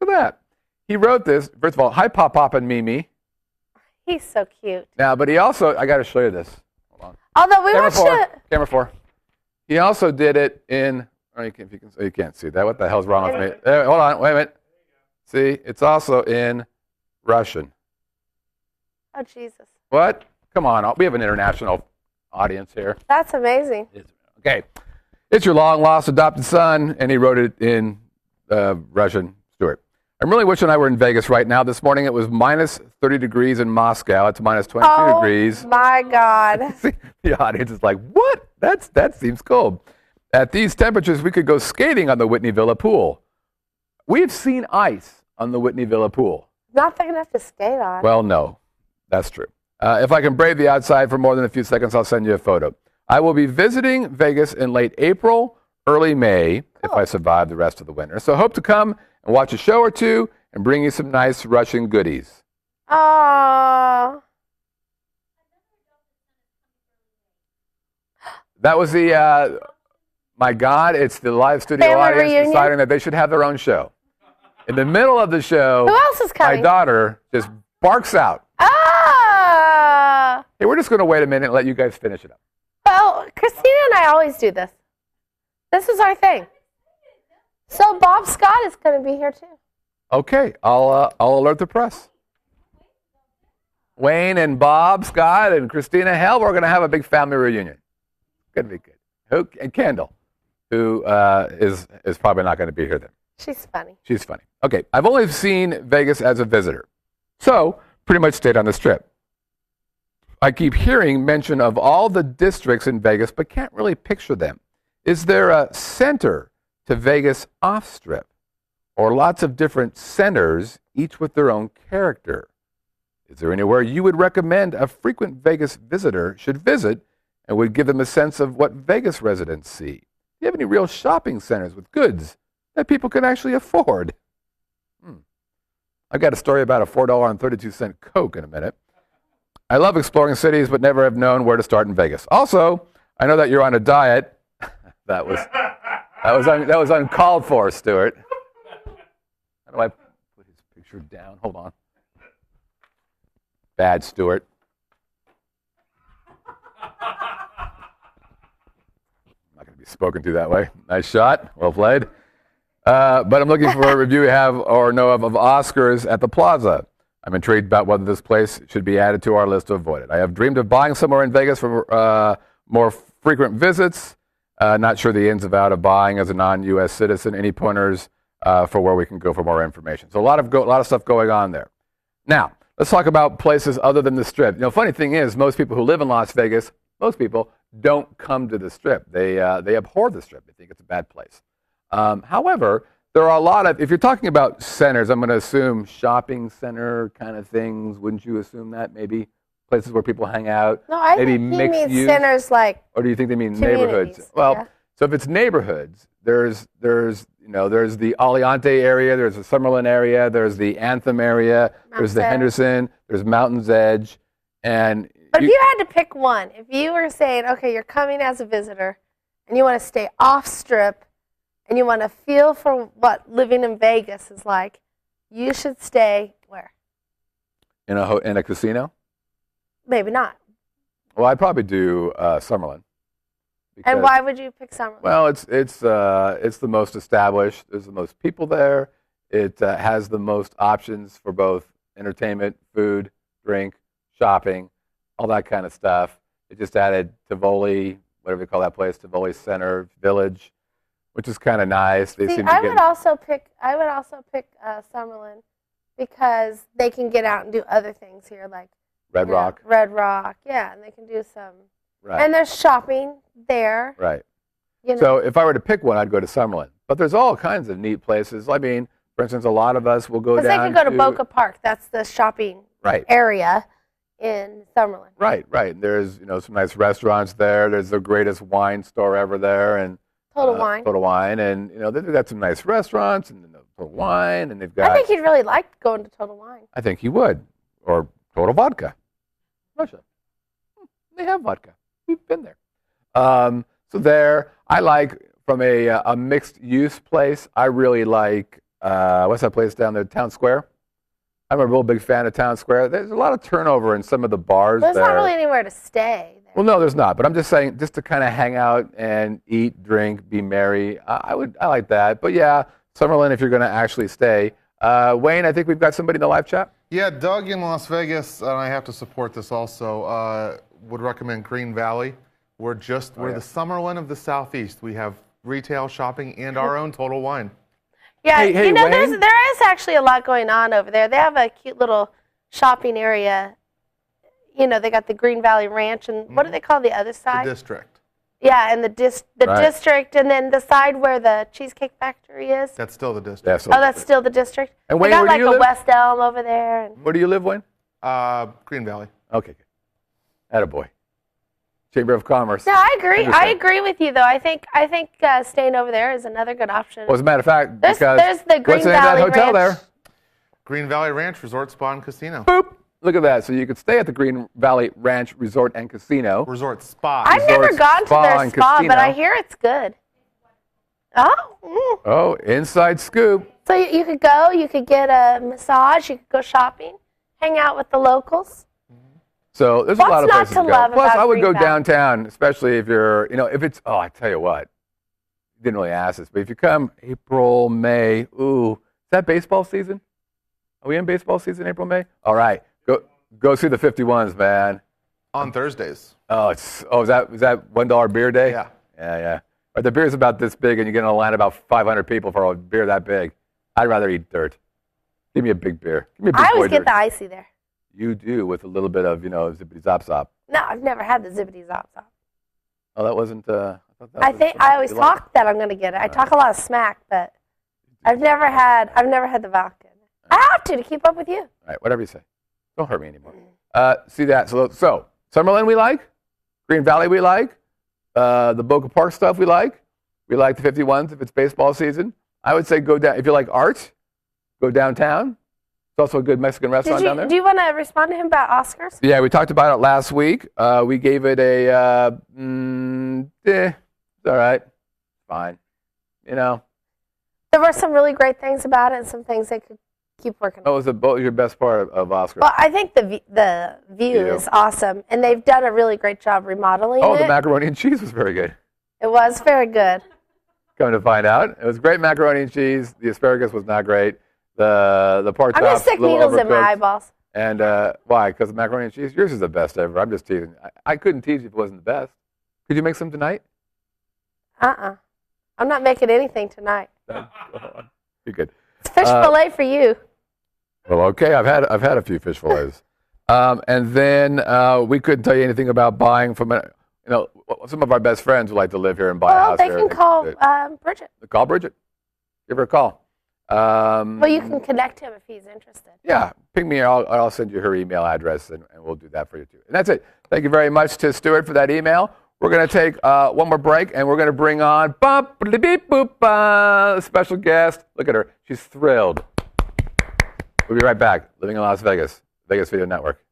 Look at that. He wrote this. First of all, hi, Pop Pop and Mimi. He's so cute. Now, but he also, I got to show you this. Hold on. Although we watched it. Camera 4. He also did it in, you can't see that. What the hell's wrong with me? Hold on, wait a minute. See, it's also in Russian. Oh, Jesus. What? Come on, we have an international audience here. That's amazing. Okay. It's your long-lost adopted son, and he wrote it in Russian. Stuart. I'm really wishing I were in Vegas right now. This morning it was minus 30 degrees in Moscow. It's minus 22 degrees. Oh, my God. The audience is like, what? That seems cold. At these temperatures, we could go skating on the Whitney Villa pool. We've seen ice on the Whitney Villa pool. Not thick enough to skate on. Well, no. That's true. If I can brave the outside for more than a few seconds, I'll send you a photo. I will be visiting Vegas in late April, early May, if I survive the rest of the winter. So hope to come and watch a show or two and bring you some nice Russian goodies. Aww. That was the, my God, it's the live studio Family audience reunion? deciding that they should have their own show. In the middle of the show, Who else is coming? my daughter just barks out. Ah! Hey, we're just going to wait a minute and let you guys finish it up. Well, Christina and I always do this. This is our thing. So Bob Scott is going to be here too. Okay, I'll alert the press. Wayne and Bob Scott and Christina, hell, we're going to have a big family reunion. Going to be good. And Kendall, who is probably not going to be here then. She's funny. She's funny. Okay, I've only seen Vegas as a visitor, so pretty much stayed on this trip. I keep hearing mention of all the districts in Vegas, but can't really picture them. Is there a center to Vegas off-strip, or lots of different centers, each with their own character? Is there anywhere you would recommend a frequent Vegas visitor should visit and would give them a sense of what Vegas residents see? Do you have any real shopping centers with goods that people can actually afford? I've got a story about a $4.32 Coke in a minute. I love exploring cities, but never have known where to start in Vegas. Also, I know that you're on a diet. That was uncalled for, Stuart. How do I put his picture down? Hold on. Bad, Stuart. I'm not going to be spoken to that way. Nice shot. Well played. But I'm looking for a review we have or know of Oscars at the Plaza. I'm intrigued about whether this place should be added to our list to avoid it. I have dreamed of buying somewhere in Vegas for more frequent visits. Not sure the ins and outs of buying as a non-U.S. citizen. Any pointers for where we can go for more information? So a lot of stuff going on there. Now, let's talk about places other than the Strip. You know, funny thing is, most people who live in Las Vegas, most people don't come to the Strip. They abhor the Strip. They think it's a bad place. However, there are a lot of, if you're talking about centers, I'm going to assume shopping center kind of things. Wouldn't you assume that? Maybe places where people hang out. No, I maybe think he mixed means use? centers like. Or do you think they mean communities, neighborhoods? Well, yeah. so if it's neighborhoods, there's the Aliante area, there's the Summerlin area, there's the Anthem area, there's the Edge. Henderson, there's Mountain's Edge, and But if you had to pick one, if you were saying, okay, you're coming as a visitor, and you want to stay off Strip, and you want to feel for what living in Vegas is like, you should stay where? in a casino. Maybe not. Well, I'd probably do Summerlin. And why would you pick Summerlin? Well, it's the most established. There's the most people there. It has the most options for both entertainment, food, drink, shopping, all that kind of stuff. It just added Tivoli, whatever you call that place, Tivoli Center Village, which is kind of nice. They seem to I get would also pick Summerlin because they can get out and do other things here, like Red Rock. Red Rock, yeah, and they can do some. Right. And there's shopping there. Right. You know. So if I were to pick one, I'd go to Summerlin. But there's all kinds of neat places. I mean, for instance, a lot of us will go down because they could go to Boca Park. That's the shopping Right. area in Summerlin. Right. There's some nice restaurants there. There's the greatest wine store ever there, and Total Wine. Total Wine, and they've got some nice restaurants and Total Wine, and they've got. I think he'd really like going to Total Wine. I think he would, or Total Vodka, Russia. They have vodka. We've been there. So there, I like from a mixed use place. I really like what's that place down there, Town Square. I'm a real big fan of Town Square. There's a lot of turnover in some of the bars There's there. not really anywhere to stay there. Well, no, there's not. But I'm just saying, just to kind of hang out and eat, drink, be merry. I like that. But yeah, Summerlin, if you're going to actually stay. Wayne, I think we've got somebody in the live chat. Yeah, Doug in Las Vegas, and I have to support this also, would recommend Green Valley. We're the Summerlin of the Southeast. We have retail, shopping, and our own Total Wine. Yeah, Hey, there Wayne? is actually a lot going on over there. They have a cute little shopping area. They got the Green Valley Ranch, and what do they call the other side? The district. Yeah, and the Right. district, and then the side where the Cheesecake Factory is. That's still the district. Yeah, so That's still the district. And They Wayne, got where do like you a live? West Elm over there. And Where do you live, Wayne? Green Valley. Okay, good. Attaboy. Chamber of Commerce. no, I agree. Understand. I agree with you, though. I think staying over there is another good option. Well, as a matter of fact, There's because the Green what's the name of that Valley hotel Ranch. there? Green Valley Ranch Resort Spa and Casino. Boop. Look at that. So you could stay at the Green Valley Ranch Resort and Casino. Resort Spa. I've never Resorts, gone to spa, their and spa, casino. but I hear it's good. Oh, Oh, inside scoop. so you could go. You could get a massage. You could go shopping, hang out with the locals. So there's What's a lot of not places to to go. love Plus, about I would Green go Valley? downtown, especially if you're, if it's, I tell you what, you didn't really ask this, but if you come April, May, is that baseball season? Are we in baseball season, April, May? All right, go see the 51s, man. On Thursdays. Is that $1 beer day? Yeah. Yeah. But the beer's about this big, and you get in a line of about 500 people for a beer that big. I'd rather eat dirt. Give me a big beer. Give me a big I boy always get dirt. the icy there. You do, with a little bit of, zippity zop zop. No, I've never had the zippity zop zop. Oh, that wasn't. I I think I always talk that I'm going to get it. I talk a lot of smack, but I've never had the vodka. I have to keep up with you. All right, whatever you say. Don't hurt me anymore. See that? So Summerlin we like, Green Valley we like, the Boca Park stuff we like. We like the 51s if it's baseball season. I would say go down if you like art. Go downtown. It's also a good Mexican restaurant down there. Do you want to respond to him about Oscars? Yeah, we talked about it last week. We gave it a it's all right. fine. You know. There were some really great things about it and some things they could keep working on. What was your best part of Oscar? Well, I think the view is awesome, and they've done a really great job remodeling it. The macaroni and cheese was very good. It was very good. Come to find out, it was great macaroni and cheese. The asparagus was not great. The pork chops, I'm going to stick needles in my eyeballs. And why? Because macaroni and cheese? Yours is the best ever. I'm just teasing. I couldn't tease you if it wasn't the best. Could you make some tonight? I'm not making anything tonight. You're good. It's fish fillet for you. Well, okay. I've had a few fish fillets. And then we couldn't tell you anything about buying from some of our best friends would like to live here and buy a house they here. can call Bridget. Call Bridget. Give her a call. Well, you can connect him if he's interested. Yeah, ping me. I'll send you her email address, and we'll do that for you too. And that's it. Thank you very much to Stuart for that email. We're going to take one more break, and we're going to bring on special guest. Look at her. She's thrilled. We'll be right back. Living in Las Vegas, Vegas Video Network.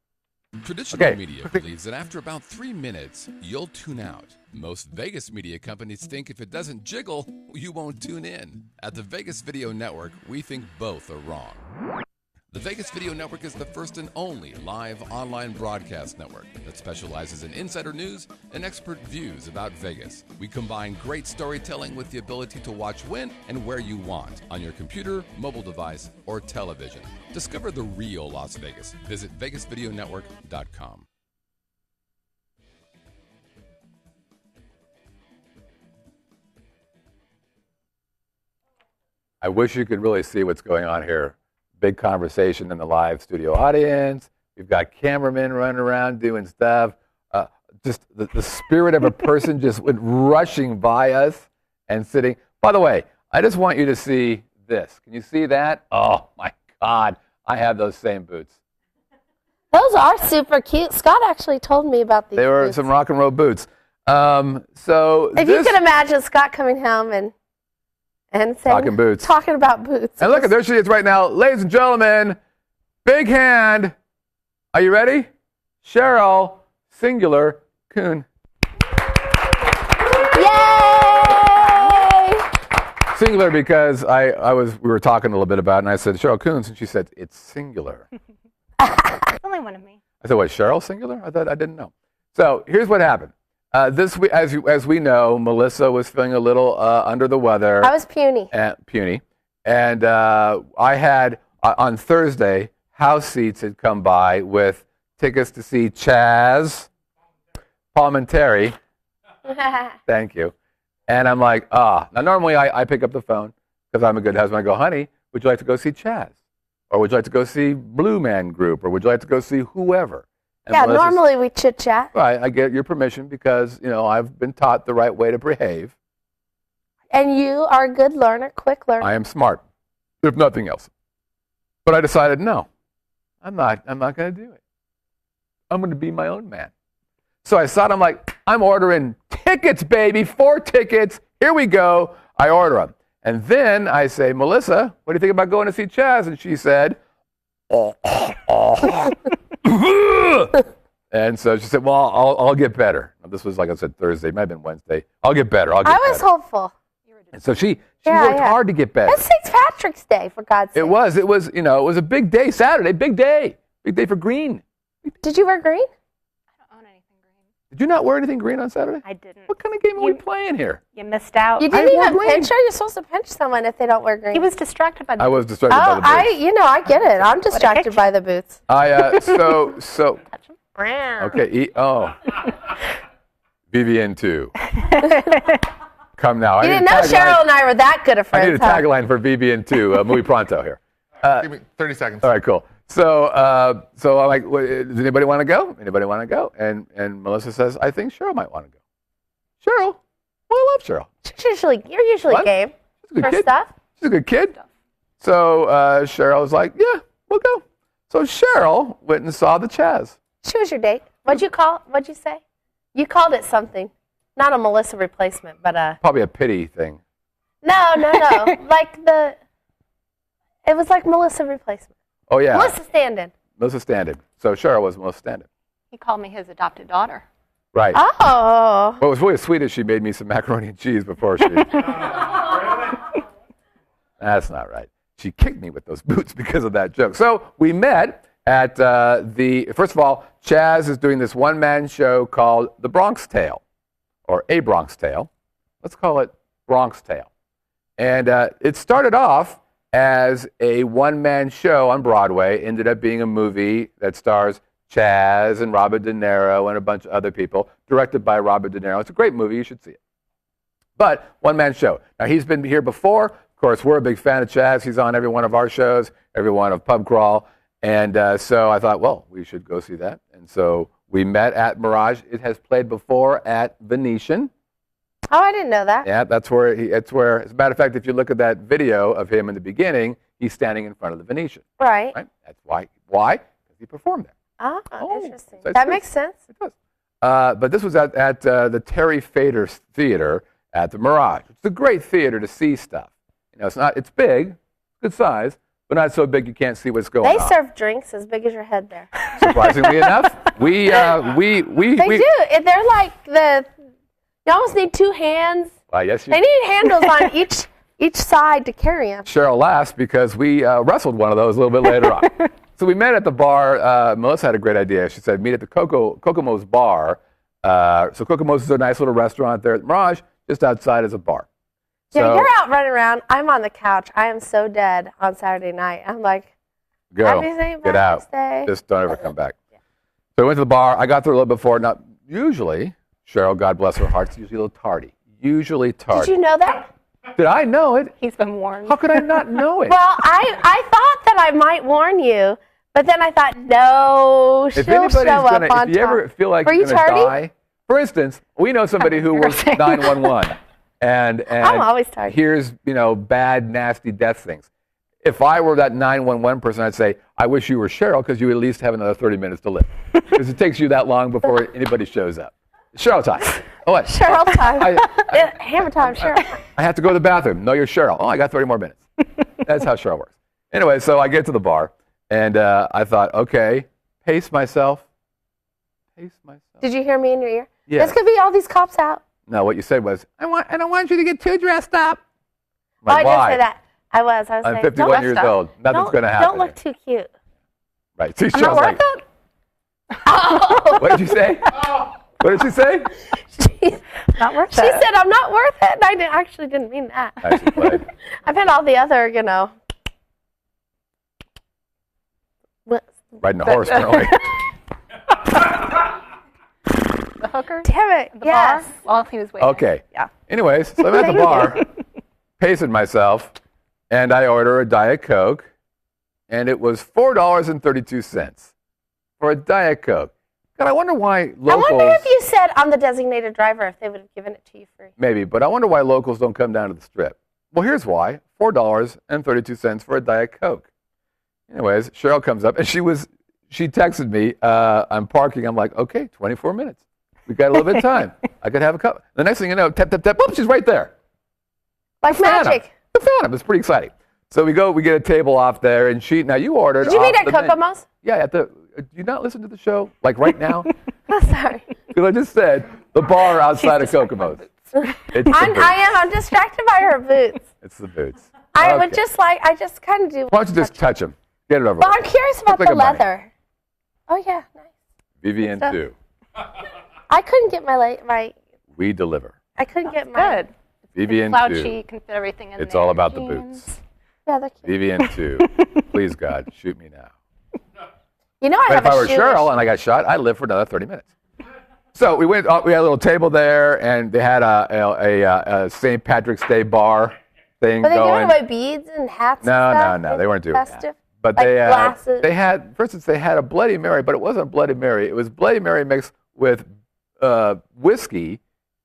Traditional media believes that after about 3 minutes, you'll tune out. Most Vegas media companies think if it doesn't jiggle, you won't tune in. At the Vegas Video Network, we think both are wrong. The Vegas Video Network is the first and only live online broadcast network that specializes in insider news and expert views about Vegas. We combine great storytelling with the ability to watch when and where you want on your computer, mobile device, or television. Discover the real Las Vegas. Visit VegasVideoNetwork.com. I wish you could really see what's going on here. Big conversation in the live studio audience. We've got cameramen running around doing stuff. Just the spirit of a person just went rushing by us and sitting. By the way, I just want you to see this. Can you see that? Oh, my God. I have those same boots. Those are super cute. Scott actually told me about these. They were boots. some rock and roll boots. So if you can imagine Scott coming home and saying, talking about boots. And look, there she is right now. Ladies and gentlemen, big hand. Are you ready? Cheryl, singular, Coon. Yay! Singular because we were talking a little bit about it, and I said, Cheryl Coons, and she said, it's singular. It's only one of me. I said, what, Cheryl singular? I didn't know. So here's what happened. This week, as we know, Melissa was feeling a little under the weather. I was puny. And I had, on Thursday, house seats had come by with tickets to see Chazz Palminteri. Thank you. And I'm like, Now, normally I pick up the phone because I'm a good husband. I go, honey, would you like to go see Chazz? Or would you like to go see Blue Man Group? Or would you like to go see whoever? And yeah, Melissa's, normally we chit-chat. Right, I get your permission because, I've been taught the right way to behave. And you are a good learner, quick learner. I am smart, if nothing else. But I decided, no, I'm not going to do it. I'm going to be my own man. So I thought, I'm ordering tickets, baby, 4 tickets. Here we go. I order them. And then I say, Melissa, what do you think about going to see Chazz? And she said, And so she said, well, I'll get better. Now, this was, like I said, Thursday. It might have been Wednesday. I'll get better. I was hopeful. And so she worked hard to get better. It's St. Patrick's Day, for God's sake. It was, it was a big day, Saturday, big day for green. Did you wear green? I don't own anything green. Did you not wear anything green on Saturday? I didn't. What kind of game are we playing here? You missed out. You didn't even pinch her? You're supposed to pinch someone if they don't wear green. He was distracted by the I was distracted by the boots. I get it. I'm distracted by the boots. So Touch him. okay, VVN2. Come now. You didn't know Cheryl and I were that good of friends. I need a tagline for VVN2, muy pronto here. Give me 30 seconds. All right, cool. So I'm like, does anybody want to go? Anybody want to go? And Melissa says, I think Cheryl might want to go. Cheryl? Well, I love Cheryl. You're usually game for stuff. She's a good kid. So Cheryl was like, yeah, we'll go. So Cheryl went and saw the Chazz. She was your date. What'd you say? You called it something. Not a Melissa replacement, but probably a pity thing. No. It was like Melissa replacement. Oh, yeah. Melissa stand-in. Melissa stand-in. So Cheryl was Melissa stand-in. He called me his adopted daughter. Right. Oh. What was really sweet is she made me some macaroni and cheese before she. That's not right. She kicked me with those boots because of that joke. So we met at first of all, Chazz is doing this one-man show called The Bronx Tale, or A Bronx Tale. Let's call it Bronx Tale. And it started off as a one-man show on Broadway, ended up being a movie that stars Chazz and Robert De Niro and a bunch of other people, directed by Robert De Niro. It's a great movie. You should see it. But one-man show. Now, he's been here before. Of course, we're a big fan of Chazz. He's on every one of our shows, every one of Pub Crawl. And so I thought, well, we should go see that. And so we met at Mirage. It has played before at Venetian. Oh, I didn't know that. Yeah, that's where, as a matter of fact, if you look at that video of him in the beginning, he's standing in front of the Venetian. Right. That's why? Why? Because he performed there. Ah, interesting. So That makes sense. It does. But this was at the Terry Fader Theater at the Mirage. It's a great theater to see stuff. You know, it's big, good size, but not so big you can't see what's going on. They serve drinks as big as your head there. Surprisingly enough, we They do. They're like you almost need two hands. Yes, They need handles on each side to carry them. Cheryl laughs because we wrestled one of those a little bit later on. So we met at the bar. Melissa had a great idea. She said, meet at the Kokomo's bar. So Kokomo's is a nice little restaurant there at the Mirage. Just outside is a bar. Yeah, So, you're out running around. I'm on the couch. I am so dead on Saturday night. I'm like, go. Happy St. Get out. Patrick's Day. Just don't ever come back. So we went to the bar. I got there a little before. Now, usually, Cheryl, God bless her heart, is usually a little tardy. Usually tardy. Did you know that? Did I know it? He's been warned. How could I not know it? Well, I thought that I might warn you, but then I thought, no, she'll If anybody's show up gonna, on if you ever time. feel like Were you're you going to tardy? die, for instance, we know somebody who works 911, and I'm always tardy. here's bad, nasty death things. If I were that 911 person, I'd say, I wish you were Cheryl because you at least have another 30 minutes to live, because it takes you that long before anybody shows up. Cheryl time. Oh, what? Cheryl time. Hammer time, Cheryl. I have to go to the bathroom. No, you're Cheryl. Oh, I got 30 more minutes. That's how Cheryl works. Anyway, so I get to the bar, and I thought, okay, pace myself. Did you hear me in your ear? Yes. This could be all these cops out. No, what you said was, I don't want you to get too dressed up. Oh, I Like, did why? say that. I was I'm saying, 51 don't years dress up. old. Nothing's going to happen. Don't look too cute. Right. See, I'm not Cheryl's worth like, it? Oh. what did you say? What did she say? Not worth She it. said, I'm not worth it. And I actually didn't mean that. Actually played. I've had all the other, Riding a horse, apparently. The hooker? Damn it. The Yes. bar? Well, he was waiting. Okay. Yeah. Anyways, so I'm at the bar, pacing myself, and I order a Diet Coke, and it was $4.32 for a Diet Coke. God, I wonder why locals... I wonder if you said I'm the designated driver, if they would have given it to you free. Maybe, but I wonder why locals don't come down to the Strip. Well, here's why. $4.32 for a Diet Coke. Anyways, Cheryl comes up, and she texted me, I'm parking. I'm like, okay, 24 minutes. We got a little bit of time. I could have a cup. The next thing you know, tap, tap, tap, boom, she's right there. Like magic. The Phantom. It's pretty exciting. So we get a table off there, and now you ordered. Did you meet off at the menu. Kokomo's? Yeah, do you not listen to the show, like right now? Oh, sorry. Because I just said the bar outside of Kokomo's. It's the boots. I'm distracted by her boots. It's the boots. I would Okay. I just kind of do. Why don't you just touch them? Get it over Well, with. I'm curious about Look like the a bunny. leather. Oh, yeah, nice. VVN 2. I couldn't get my We deliver. I couldn't get my. Good. VVN Slouchy, 2. you can fit everything in It's there. all about the Jeans. boots. Yeah, they're cute. VVN 2. Please, God, shoot me now. You know I But have if I a were shoe. Cheryl and I got shot, I'd live for another 30 minutes. So we had a little table there, and they had a St. Patrick's Day bar thing Were they going. giving away beads and hats? No, and stuff? no, they weren't doing that. Festive? But Like glasses? they had, for instance, they had a Bloody Mary, but it wasn't a Bloody Mary. It was Bloody Mary mixed with whiskey,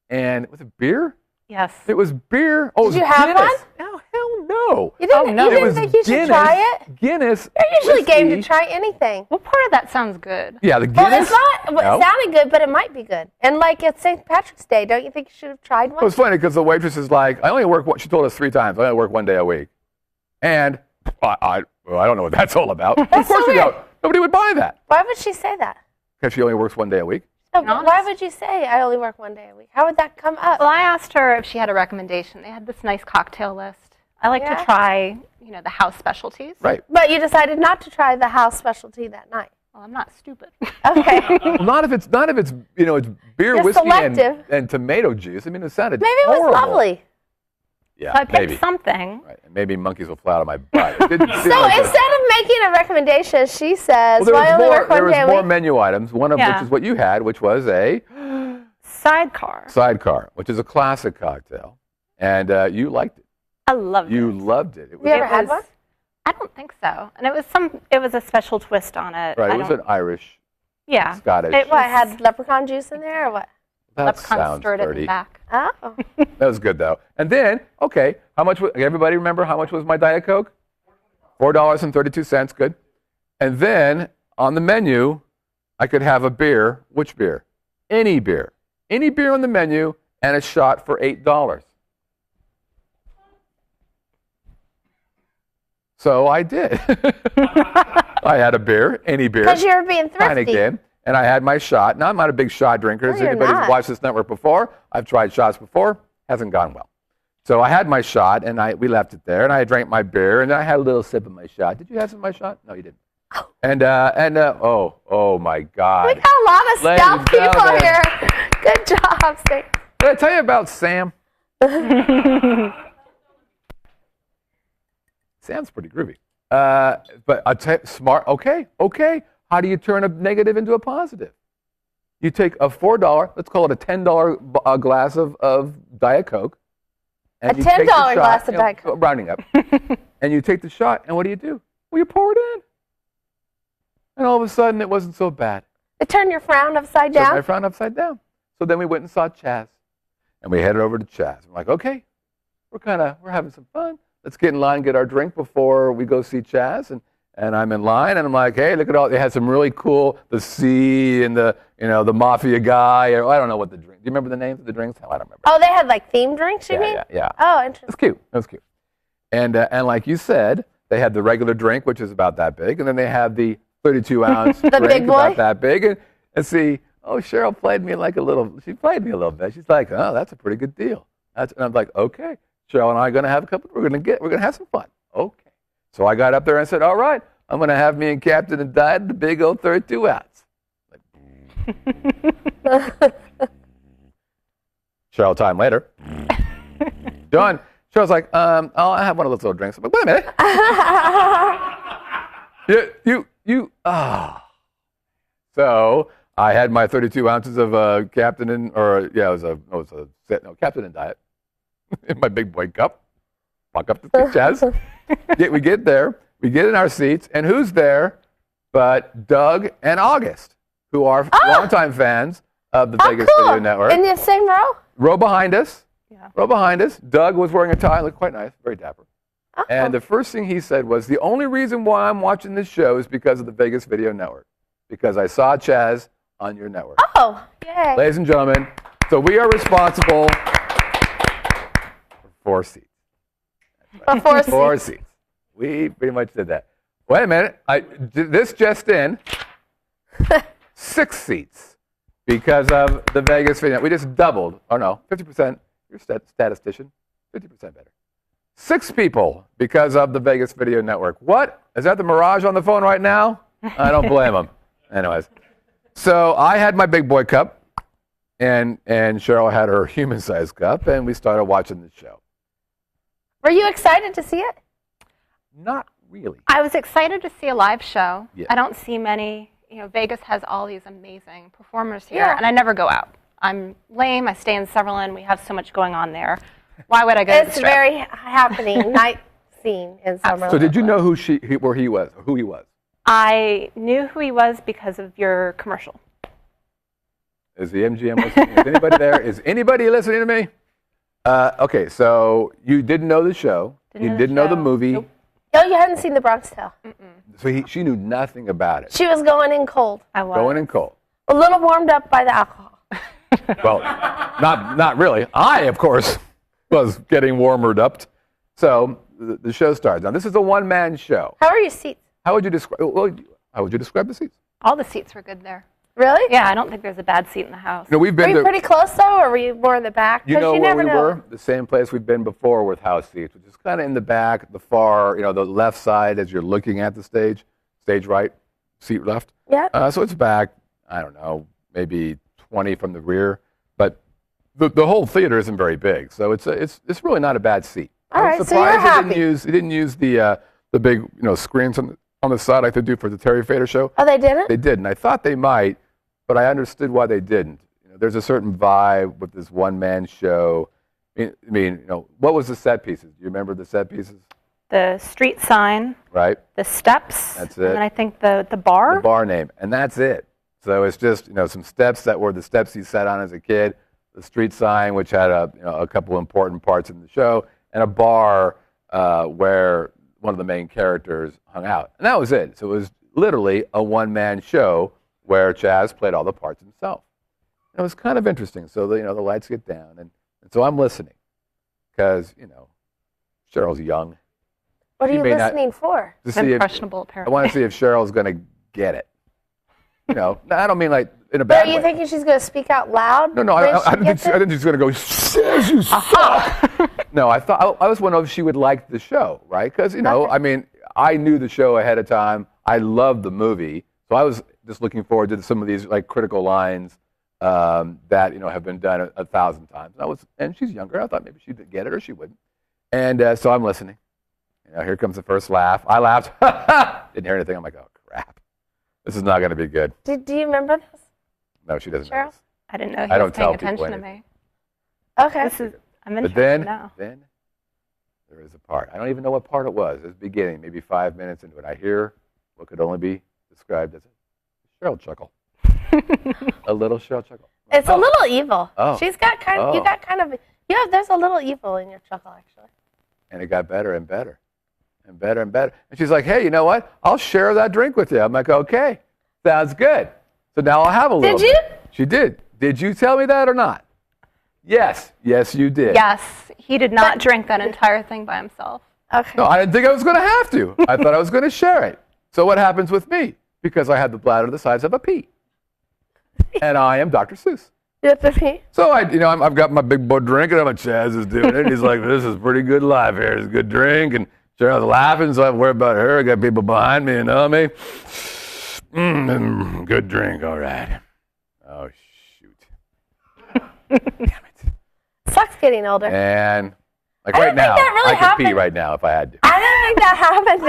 and was it beer? Yes. It was beer. Oh, Did it was you have Guinness. one? No, hell no. You didn't, no. you It didn't was think you should Guinness. try it? Guinness. They're usually game to whiskey. try anything. What part of that sounds good? Yeah, the Well, Guinness. it's not. Well, No. It sounded good, but it might be good. And like it's St. Patrick's Day, don't you think you should have tried It one? was funny because the waitress is like, I only work, she told us 3 times, I only work 1 day a week. And I don't know what that's all about. Of course so you weird. don't. Nobody would buy that Why would she say that? because she only works 1 day a week. No, but why would you say I only work 1 day a week? How would that come up? Well, I asked her if she had a recommendation. They had this nice cocktail list. I like to try, the house specialties. Right. But you decided not to try the house specialty that night. Well, I'm not stupid. Okay. Well, not if it's it's beer, You're whiskey, selective. and tomato juice. I mean, it sounded Maybe it was horrible. lovely. Yeah, So I picked maybe. something. Right. And maybe monkeys will fly out of my butt. It didn't seem So like instead of making a recommendation, she says, there well, I was only more, work 1 there was day a more week. menu items, one of Yeah. which is what you had, which was a Sidecar. sidecar, which is a classic cocktail. And you liked it. I loved You it. loved it. It Have you ever had was- one? I don't think so. And it was a special twist on it. Right, I it was don't- an Irish, Yeah. Scottish. It What, was had leprechaun juice in there or what? That leprechaun sounds stirred it in dirty. the back. Oh. That was good, though. And then, okay, how much was, everybody remember how much was my Diet Coke? $4.32, good. And then, on the menu, I could have a beer. Which beer? Any beer. Any beer on the menu, and a shot for $8. So I did. I had a beer, any beer. Because you're being thrifty. Heineken, and I had my shot. Now, I'm not a big shot drinker. No, As you're anybody who's not. watched this network before, I've tried shots before. Hasn't gone well. So I had my shot, and we left it there, and I drank my beer, and then I had a little sip of my shot. Did you have some of my shot? No, you didn't. And oh my God. We got a lot of Ladies stealth and people gentlemen. here. Good job, Sam. Did I tell you about Sam? Sam's pretty groovy. But I'll tell you, smart, okay. How do you turn a negative into a positive? You take a $4, let's call it a $10 glass of Diet Coke. And A you take the $10 shot, glass of Diet Coke. Rounding up. And you take the shot, and what do? Well, you pour it in. And all of a sudden, it wasn't so bad. It turned your frown upside So I down? frowned upside down. So then we went and saw Chazz. And we headed over to Chazz. I'm like, okay, we're having some fun. Let's get in line and get our drink before we go see Chazz. And I'm in line, and I'm like, hey, look at all, they had some really cool, the sea and the mafia guy. Or I don't know what the drink. Do you remember the names of the drinks? Hell, I don't remember. Oh, they had like themed drinks, you mean? Yeah. Oh, It was interesting. cute. It was cute. And like you said, they had the regular drink, which is about that big, and then they have the 32-ounce drink big boy? about that big. And see, Cheryl played me like she played me a little bit. She's like, oh, that's a pretty good deal. And I'm like, okay, Cheryl and I are going to have we're going to have some fun. Okay. So I got up there and said, all right, I'm going to have me and Captain and Diet the big old 32-ounce. Cheryl, time later. Done. Cheryl's like, I'll have one of those little drinks. I'm like, wait a minute. So I had my 32 ounces of Captain and, Captain and Diet in my big boy cup. Walk up to the Chazz. We get there. We get in our seats. And who's there but Doug and August, who are longtime fans of the Vegas cool. Video Network. In the same row? Row behind us. Yeah. Row behind us. Doug was wearing a tie. Looked quite nice. Very dapper. Oh. And the first thing he said was, the only reason why I'm watching this show is because of the Vegas Video Network. Because I saw Chazz on your network. Oh, yay. Ladies and gentlemen, so we are responsible for 4 seats. For 4 seats. 4 seats. We pretty much did that. Wait a minute. This just in. 6 seats because of the Vegas Video. We just doubled. Oh, no. 50%. You're a statistician. 50% better. 6 people because of the Vegas Video Network. What? Is that the Mirage on the phone right now? I don't blame him. Anyways. So I had my big boy cup, and Cheryl had her human-sized cup, and we started watching the show. Were you excited to see it? Not really. I was excited to see a live show. Yeah. I don't see many. Vegas has all these amazing performers here, Yeah. and I never go out. I'm lame. I stay in Summerlin. We have so much going on there. Why would I go to the It's Strip? very happening night scene in Summerlin. So did you know who he was? I knew who he was because of your commercial. Is the MGM listening? Is anybody there? Is anybody listening to me? Okay, so you didn't know the show. You didn't know the movie. Nope. Oh, you hadn't seen the Bronx Tale. So she knew nothing about it. She was going in cold. I was. Going in cold. A little warmed up by the alcohol. Well, not really. I, of course, was getting warmered up. So the show starts. Now, this is a one-man show. How are your seats? How would you describe the seats? All the seats were good there. Really? Yeah, I don't think there's a bad seat in the house. You know, we've Were been you pretty close, though, or were you more in the back? You 'Cause know where never we know. were? The same place we've been before with house seats, which is kind of in the back, the far, the left side as you're looking at the stage right, seat left. Yeah. So it's back, I don't know, maybe 20 from the rear, but the whole theater isn't very big, so it's really not a bad seat. All right, I'm so you're surprised happy. they didn't use the big screens on the side like they do for the Terry Fader show. Oh, they didn't? They didn't. I thought they might, but I understood why they didn't. There's a certain vibe with this one-man show. I mean, what was the set pieces? Do you remember the set pieces? The street sign, Right? the steps. That's it. And then I think the bar. The bar name, and that's it. So it's just some steps that were the steps he sat on as a kid, the street sign, which had a couple important parts in the show, and a bar where one of the main characters hung out, and that was it. So it was literally a one-man show where Chazz played all the parts himself. It was kind of interesting. So the lights get down, and so I'm listening because Cheryl's young. What are She you may not- listening for? To see if, Impressionable, I apparently. want to see if Cheryl's going to get it. I don't mean like in a But bad are you way. thinking she's going to speak out loud? No, when I she didn't gets think, I it? didn't think she was going to go, Chazz, you suck. No, I was wondering if she would like the show, right? Because, Okay. I mean, I knew the show ahead of time. I loved the movie. So I was just looking forward to some of these like critical lines that, have been done a thousand times. And she's younger. I thought maybe she'd get it or she wouldn't. And so I'm listening. Here comes the first laugh. I laughed. Didn't hear anything. I'm like, oh, crap. This is not going to be good. Do you remember this? No, she doesn't know Cheryl? this. I didn't know he I was don't tell paying people attention to anything. me. Okay. I'm But interested now. then there is a part. I don't even know what part it was. It was the beginning, maybe 5 minutes into it. I hear what could only be described as a Cheryl chuckle. A little Cheryl chuckle. It's a little evil. Oh. She's got kind of, you Oh. got kind of, there's a little evil in your chuckle, actually. And it got better and better and better and better. And she's like, hey, you know what? I'll share that drink with you. I'm like, okay, sounds good. So now I'll have a little Did you? bit. She did. Did you tell me that or not? Yes. Yes, you did. Yes, he did not drink that entire thing by himself. Okay. No, I didn't think I was going to have to. I thought I was going to share it. So what happens with me? Because I had the bladder the size of a pea. And I am Dr. Seuss. You have to pee? So I've got my big boy drink, and I'm like, Chazz is doing it. He's like, this is pretty good life here. It's a good drink, and Cheryl's laughing, so I worry about her. I got people behind me, me. Good drink, all right. Oh shoot! Damn it! Sucks getting older. And like I right don't think now, that really I could pee happened. right now if I had to. I didn't think that happened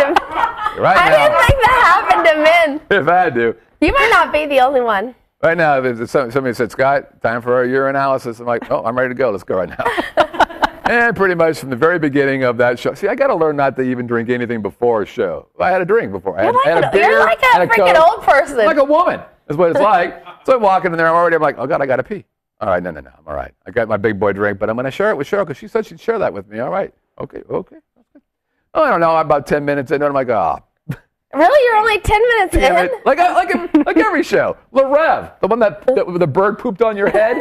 to Right I now, didn't think that happened to men. if I had to. You might not be the only one. Right now, if somebody said, Scott, time for our urinalysis, I'm like, oh, I'm ready to go. Let's go right now. And pretty much from the very beginning of that show. See, I got to learn not to even drink anything before a show. I had a drink before. I had a beer. You're like a and freaking Coke. old person. I'm like a woman. That's what it's like. So I'm walking in there. I'm like, oh, God, I got to pee. All right, no. I'm all right. I got my big boy drink, but I'm going to share it with Cheryl because she said she'd share that with me. All right. Okay. That's good. Oh, I don't know. I'm about 10 minutes in, and I'm like, oh. Really? You're only 10 minutes Damn in? it. Like every show. The Rev, the one that the bird pooped on your head.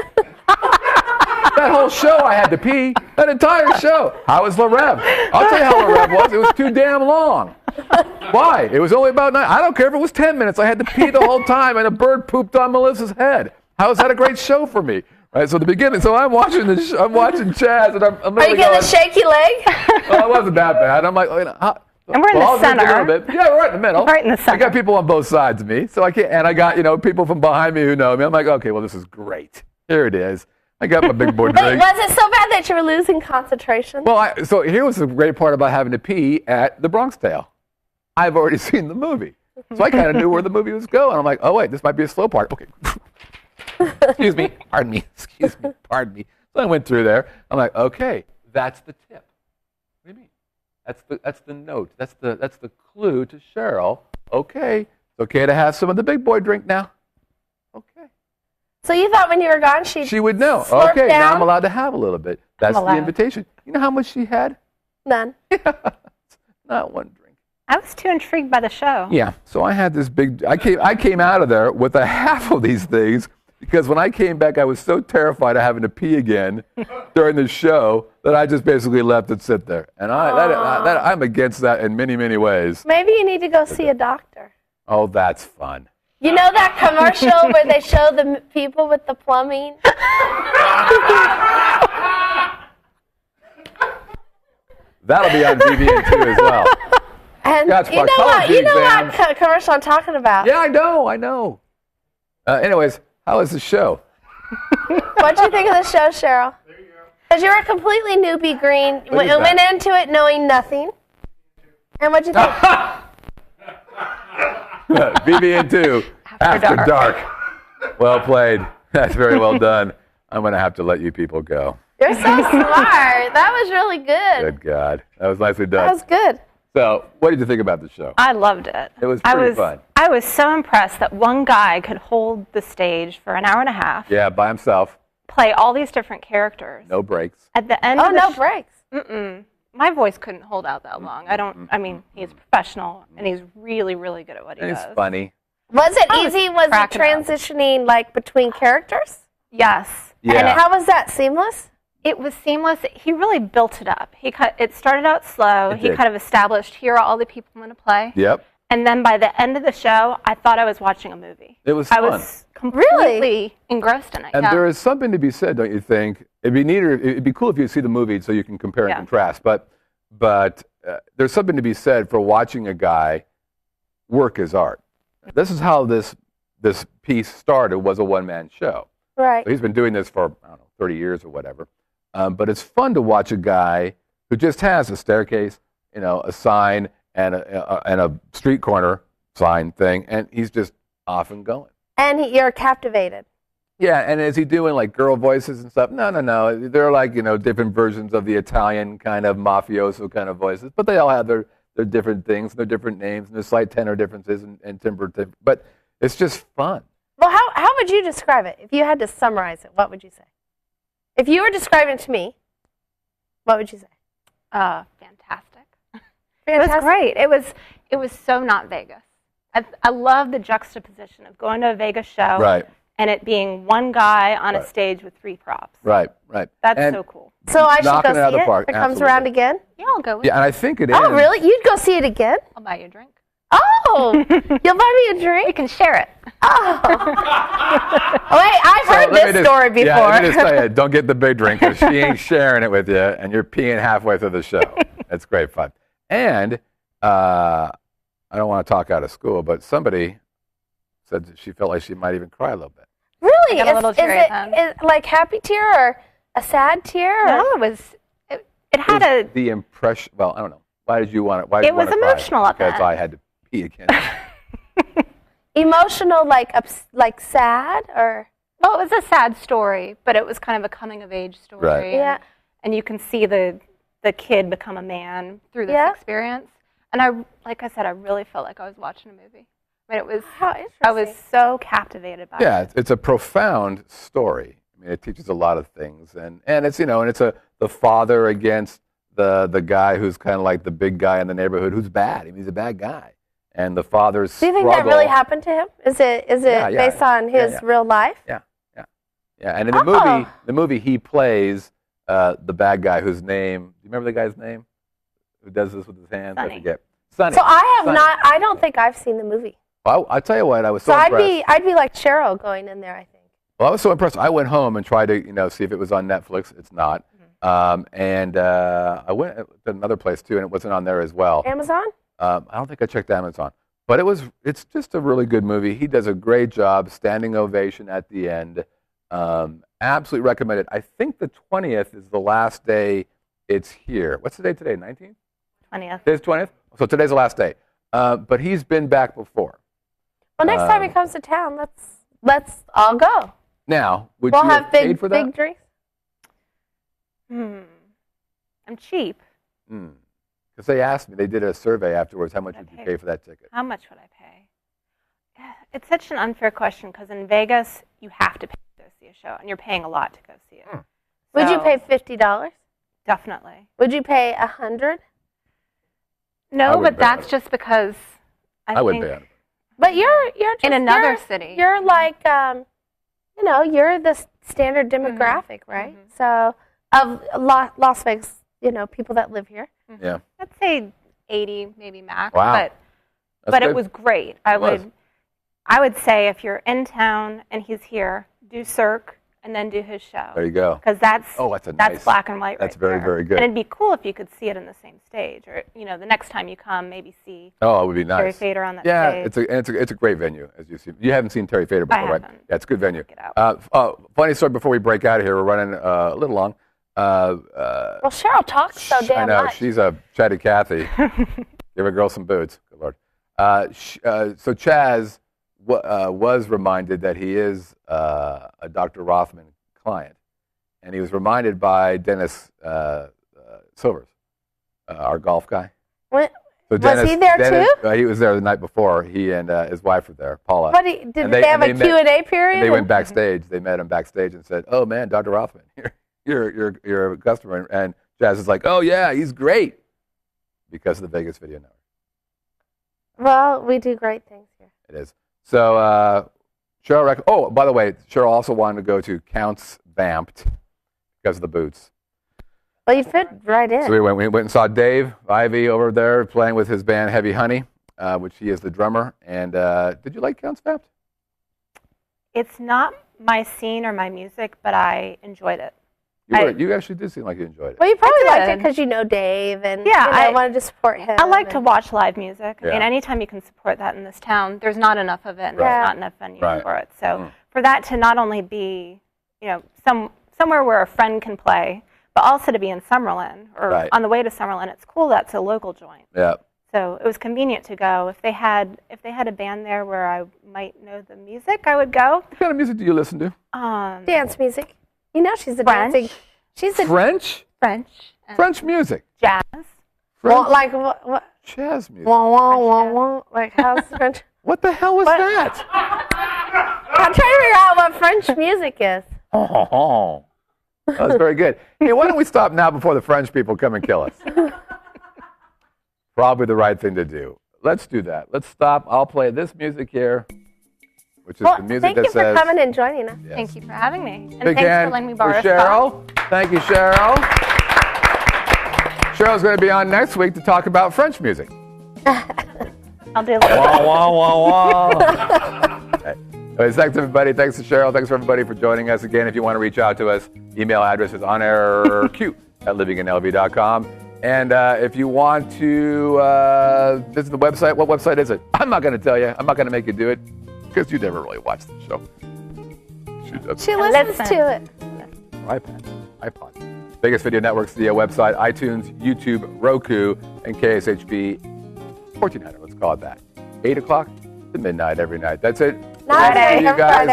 That whole show I had to pee. That entire show. How was La Rev? I'll tell you how La Rev was. It was too damn long. Why? It was only about 9. I don't care if it was 10 minutes. I had to pee the whole time, and a bird pooped on Melissa's head. How is that a great show for me? Right. So the beginning. So I'm watching I'm watching Chazz, and I'm Are you getting a shaky leg? Oh, it wasn't that bad. I'm like, And we're in the I'll drink a center. little bit. Yeah, we're right in the middle. Right in the I center. got people on both sides of me, so I can't. And I got people from behind me who know me. I'm like, okay, well, this is great. Here it is. I got my big boy Wait, drink. was it so bad that you were losing concentration? Well, so here was the great part about having to pee at the Bronx Tale. I've already seen the movie, so I kind of knew where the movie was going. I'm like, oh wait, this might be a slow part. Okay. Excuse me. Pardon me. So I went through there. I'm like, okay, that's the tip. What do you mean? That's the note. That's the clue to Cheryl. Okay, it's okay to have some of the big boy drink now. Okay. So you thought when you were gone She would know. slurp Okay, now down? I'm allowed to have a little bit. That's the allowed. invitation. You know how much she had? None. Not one drink. I was too intrigued by the show. Yeah. So I had this big. I came out of there with a half of these things because when I came back, I was so terrified of having to pee again during the show that I just basically left it sit there. And I'm against that in many, many ways. Maybe you need to go see a doctor. Oh, that's fun. You know that commercial where they show the people with the plumbing? That'll be on VBN2 as well. And That's you know what commercial I'm talking about. Yeah, I know. Anyways, how was the show? What'd you think of the show, Cheryl? There you go. Because you were a completely newbie green. Went into it knowing nothing. And what'd you think? VBN2, After Dark. Well played. That's very well done. I'm going to have to let you people go. You're so smart. That was really good. Good God. That was nicely done. That was good. So, what did you think about the show? I loved it. It was pretty fun. I was so impressed that one guy could hold the stage for an hour and a half. Yeah, by himself. Play all these different characters. No breaks. At the end of the no breaks. My voice couldn't hold out that long. I mean, he's professional, and he's really, really good at what he does. He's funny. Was it easy? Was it transitioning, like, between characters? Yes. Yeah. And how was that, seamless? It was seamless. He really built it up. It started out slow. He did. kind of established, here are all the people I'm going to play. Yep. And then by the end of the show, I thought I was watching a movie. It was fun. I was completely engrossed in it. And there is something to be said, don't you think? It'd be cool if you see the movie so you can compare and contrast. But there's something to be said for watching a guy work his art. This is how this piece started, was a one-man show. Right. So he's been doing this for, 30 years or whatever. But it's fun to watch a guy who just has a staircase, a sign, and a street corner sign thing, and he's just off and going. And you're captivated. Yeah, and is he doing like girl voices and stuff? No. They're like, different versions of the Italian kind of mafioso kind of voices, but they all have their different things, their different names, and there's slight tenor differences and timbre. But it's just fun. Well, how would you describe it? If you had to summarize it, what would you say? If you were describing it to me, what would you say? Fantastic. It was great. It was so not Vegas. I love the juxtaposition of going to a Vegas show, right, and it being one guy on a stage with 3 props. Right. That's so cool. So I should go see it? Park, if it comes around again? Yeah, I'll go with Yeah, and I think it is. Oh, really? You'd go see it again? I'll buy you a drink. Oh, you'll buy me a drink? We can share it. Oh. Wait, I've heard this story before. Yeah, let me just tell you, don't get the big drink because she ain't sharing it with you, and you're peeing halfway through the show. It's great fun. And I don't want to talk out of school, but somebody said that she felt like she might even cry a little bit. Really? I got a little teary is it like happy tear or a sad tear? No, it had the impression. Well, I don't know. Why did you want it? It was emotional at because that. I had to pee again. Emotional, like sad, or? Well, it was a sad story, but it was kind of a coming of age story. Right. Yeah. And you can see the kid become a man through this experience. And like I said, I really felt like I was watching a movie. I mean, it was. How interesting. I was so captivated by it. Yeah, it's a profound story. I mean, it teaches a lot of things, and it's the father against the guy who's kind of like the big guy in the neighborhood who's bad. I mean, he's a bad guy, and the father's. Do you think that really happened to him? Is it based on his real life? Yeah. And in the movie he plays the bad guy whose name. Do you remember the guy's name? Who does this with his hands? Sonny. I forget. Sonny. So I have Sonny. not. I don't think I've seen the movie. Well, I tell you what, I was so So impressed. I'd be like Cheryl going in there, I think. Well, I was so impressed. I went home and tried to, see if it was on Netflix. It's not. And I went to another place too, and it wasn't on there as well. Amazon? I don't think I checked Amazon, but it's just a really good movie. He does a great job. Standing ovation at the end. Absolutely recommend it. I think the 20th is the last day it's here. What's the day today? 19th? 20th. Today's 20th. So today's the last day. But he's been back before. Well, next time he comes to town, let's all go. Now, would We'll you have have paid for that? big drinks. I'm cheap. Because they asked me, they did a survey afterwards, how much would you pay for that ticket? How much would I pay? It's such an unfair question because in Vegas, you have to pay to go see a show, and you're paying a lot to go see it. Would you So, pay $50? Definitely. Would you pay $100? No, wouldn't but pay that's just because I wouldn't think pay on it. But you're just, in another city. You're like, you're the standard demographic, right? So of Las Vegas, people that live here. Yeah. I'd say 80, maybe max. Wow. But That's it good. was great. I would say if you're in town and he's here, do Cirque and then do his show. There you go. Because that's nice. black and white. That's right very, there. very good. And it'd be cool if you could see it in the same stage, or the next time you come, maybe see. Oh, it would be nice. Terry Fader on that stage. Yeah, it's a great venue, as you see. You haven't seen Terry Fader before, right? haven't. Yeah, it's a good venue. Check it out. Funny story before we break out of here. We're running a little long. Well, Cheryl talks so damn I know much. she's a chatty Cathy. Give a girl some boots. Good Lord. So Chazz was reminded that he is a Dr. Rothman client, and he was reminded by Dennis Silvers, our golf guy. What? So Was he there too? He was there the night before. He and his wife were there, Paula. But did they have a Q&A period? They went backstage. They met him backstage and said, "Oh man, Dr. Rothman, you're a customer." And Chazz is like, "Oh yeah, he's great," because of the Vegas Video Network. Well, we do great things here. It is. So Cheryl. Oh, by the way, Cheryl also wanted to go to Counts Vamped because of the boots. Well, you fit right in. So we went and saw Dave Ivey over there playing with his band Heavy Honey, which he is the drummer. And did you like Counts Vamped? It's not my scene or my music, but I enjoyed it. You actually did seem like you enjoyed it. Well, you probably liked it because you know Dave and I wanted to support him. I like to watch live music. Yeah. And anytime you can support that in this town, there's not enough of it, and there's not enough venues for it. So for that to not only be, somewhere where a friend can play, but also to be in Summerlin or on the way to Summerlin, it's cool. That's a local joint. Yeah. So it was convenient to go. If they had a band there where I might know the music, I would go. What kind of music do you listen to? Dance music. You know she's a French. dancing. She's a French? French music. Jazz. French? like what? Jazz music. Wah, wah, wah, wah. Like how's French? What the hell was that? I'm trying to figure out what French music is. Oh, that was very good. Hey, why don't we stop now before the French people come and kill us? Probably the right thing to do. Let's do that. Let's stop. I'll play this music here, which is the music that says... Thank you for coming and joining us. Yes. Thank you for having me. And Big thanks hand for letting me borrow for a spot. Cheryl. Thank you, Cheryl. Cheryl's going to be on next week to talk about French music. I'll do a little. Wah, wah, wah, wah. Okay. Anyways, thanks, everybody. Thanks to Cheryl. Thanks for everybody for joining us. Again, if you want to reach out to us, email address is onairq@livinginlv.com. And if you want to visit the website, what website is it? I'm not going to tell you. I'm not going to make you do it because you never really watch the show. She listens to it. iPod. Vegas Video Network's the website, iTunes, YouTube, Roku, and KSHP 1400. Let's call it that. 8 o'clock to midnight every night. That's it. Friday. You guys.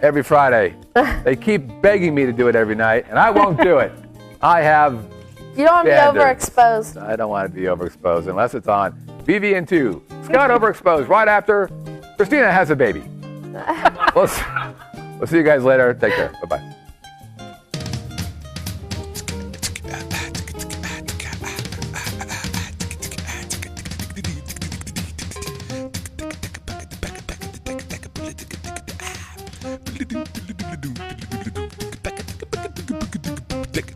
Every Friday. They keep begging me to do it every night, and I won't do it. I have You don't want to be standards. overexposed. I don't want to be overexposed unless it's on BVN2. Scott overexposed right after Christina has a baby. We'll see you guys later. Take care. Bye-bye. Lick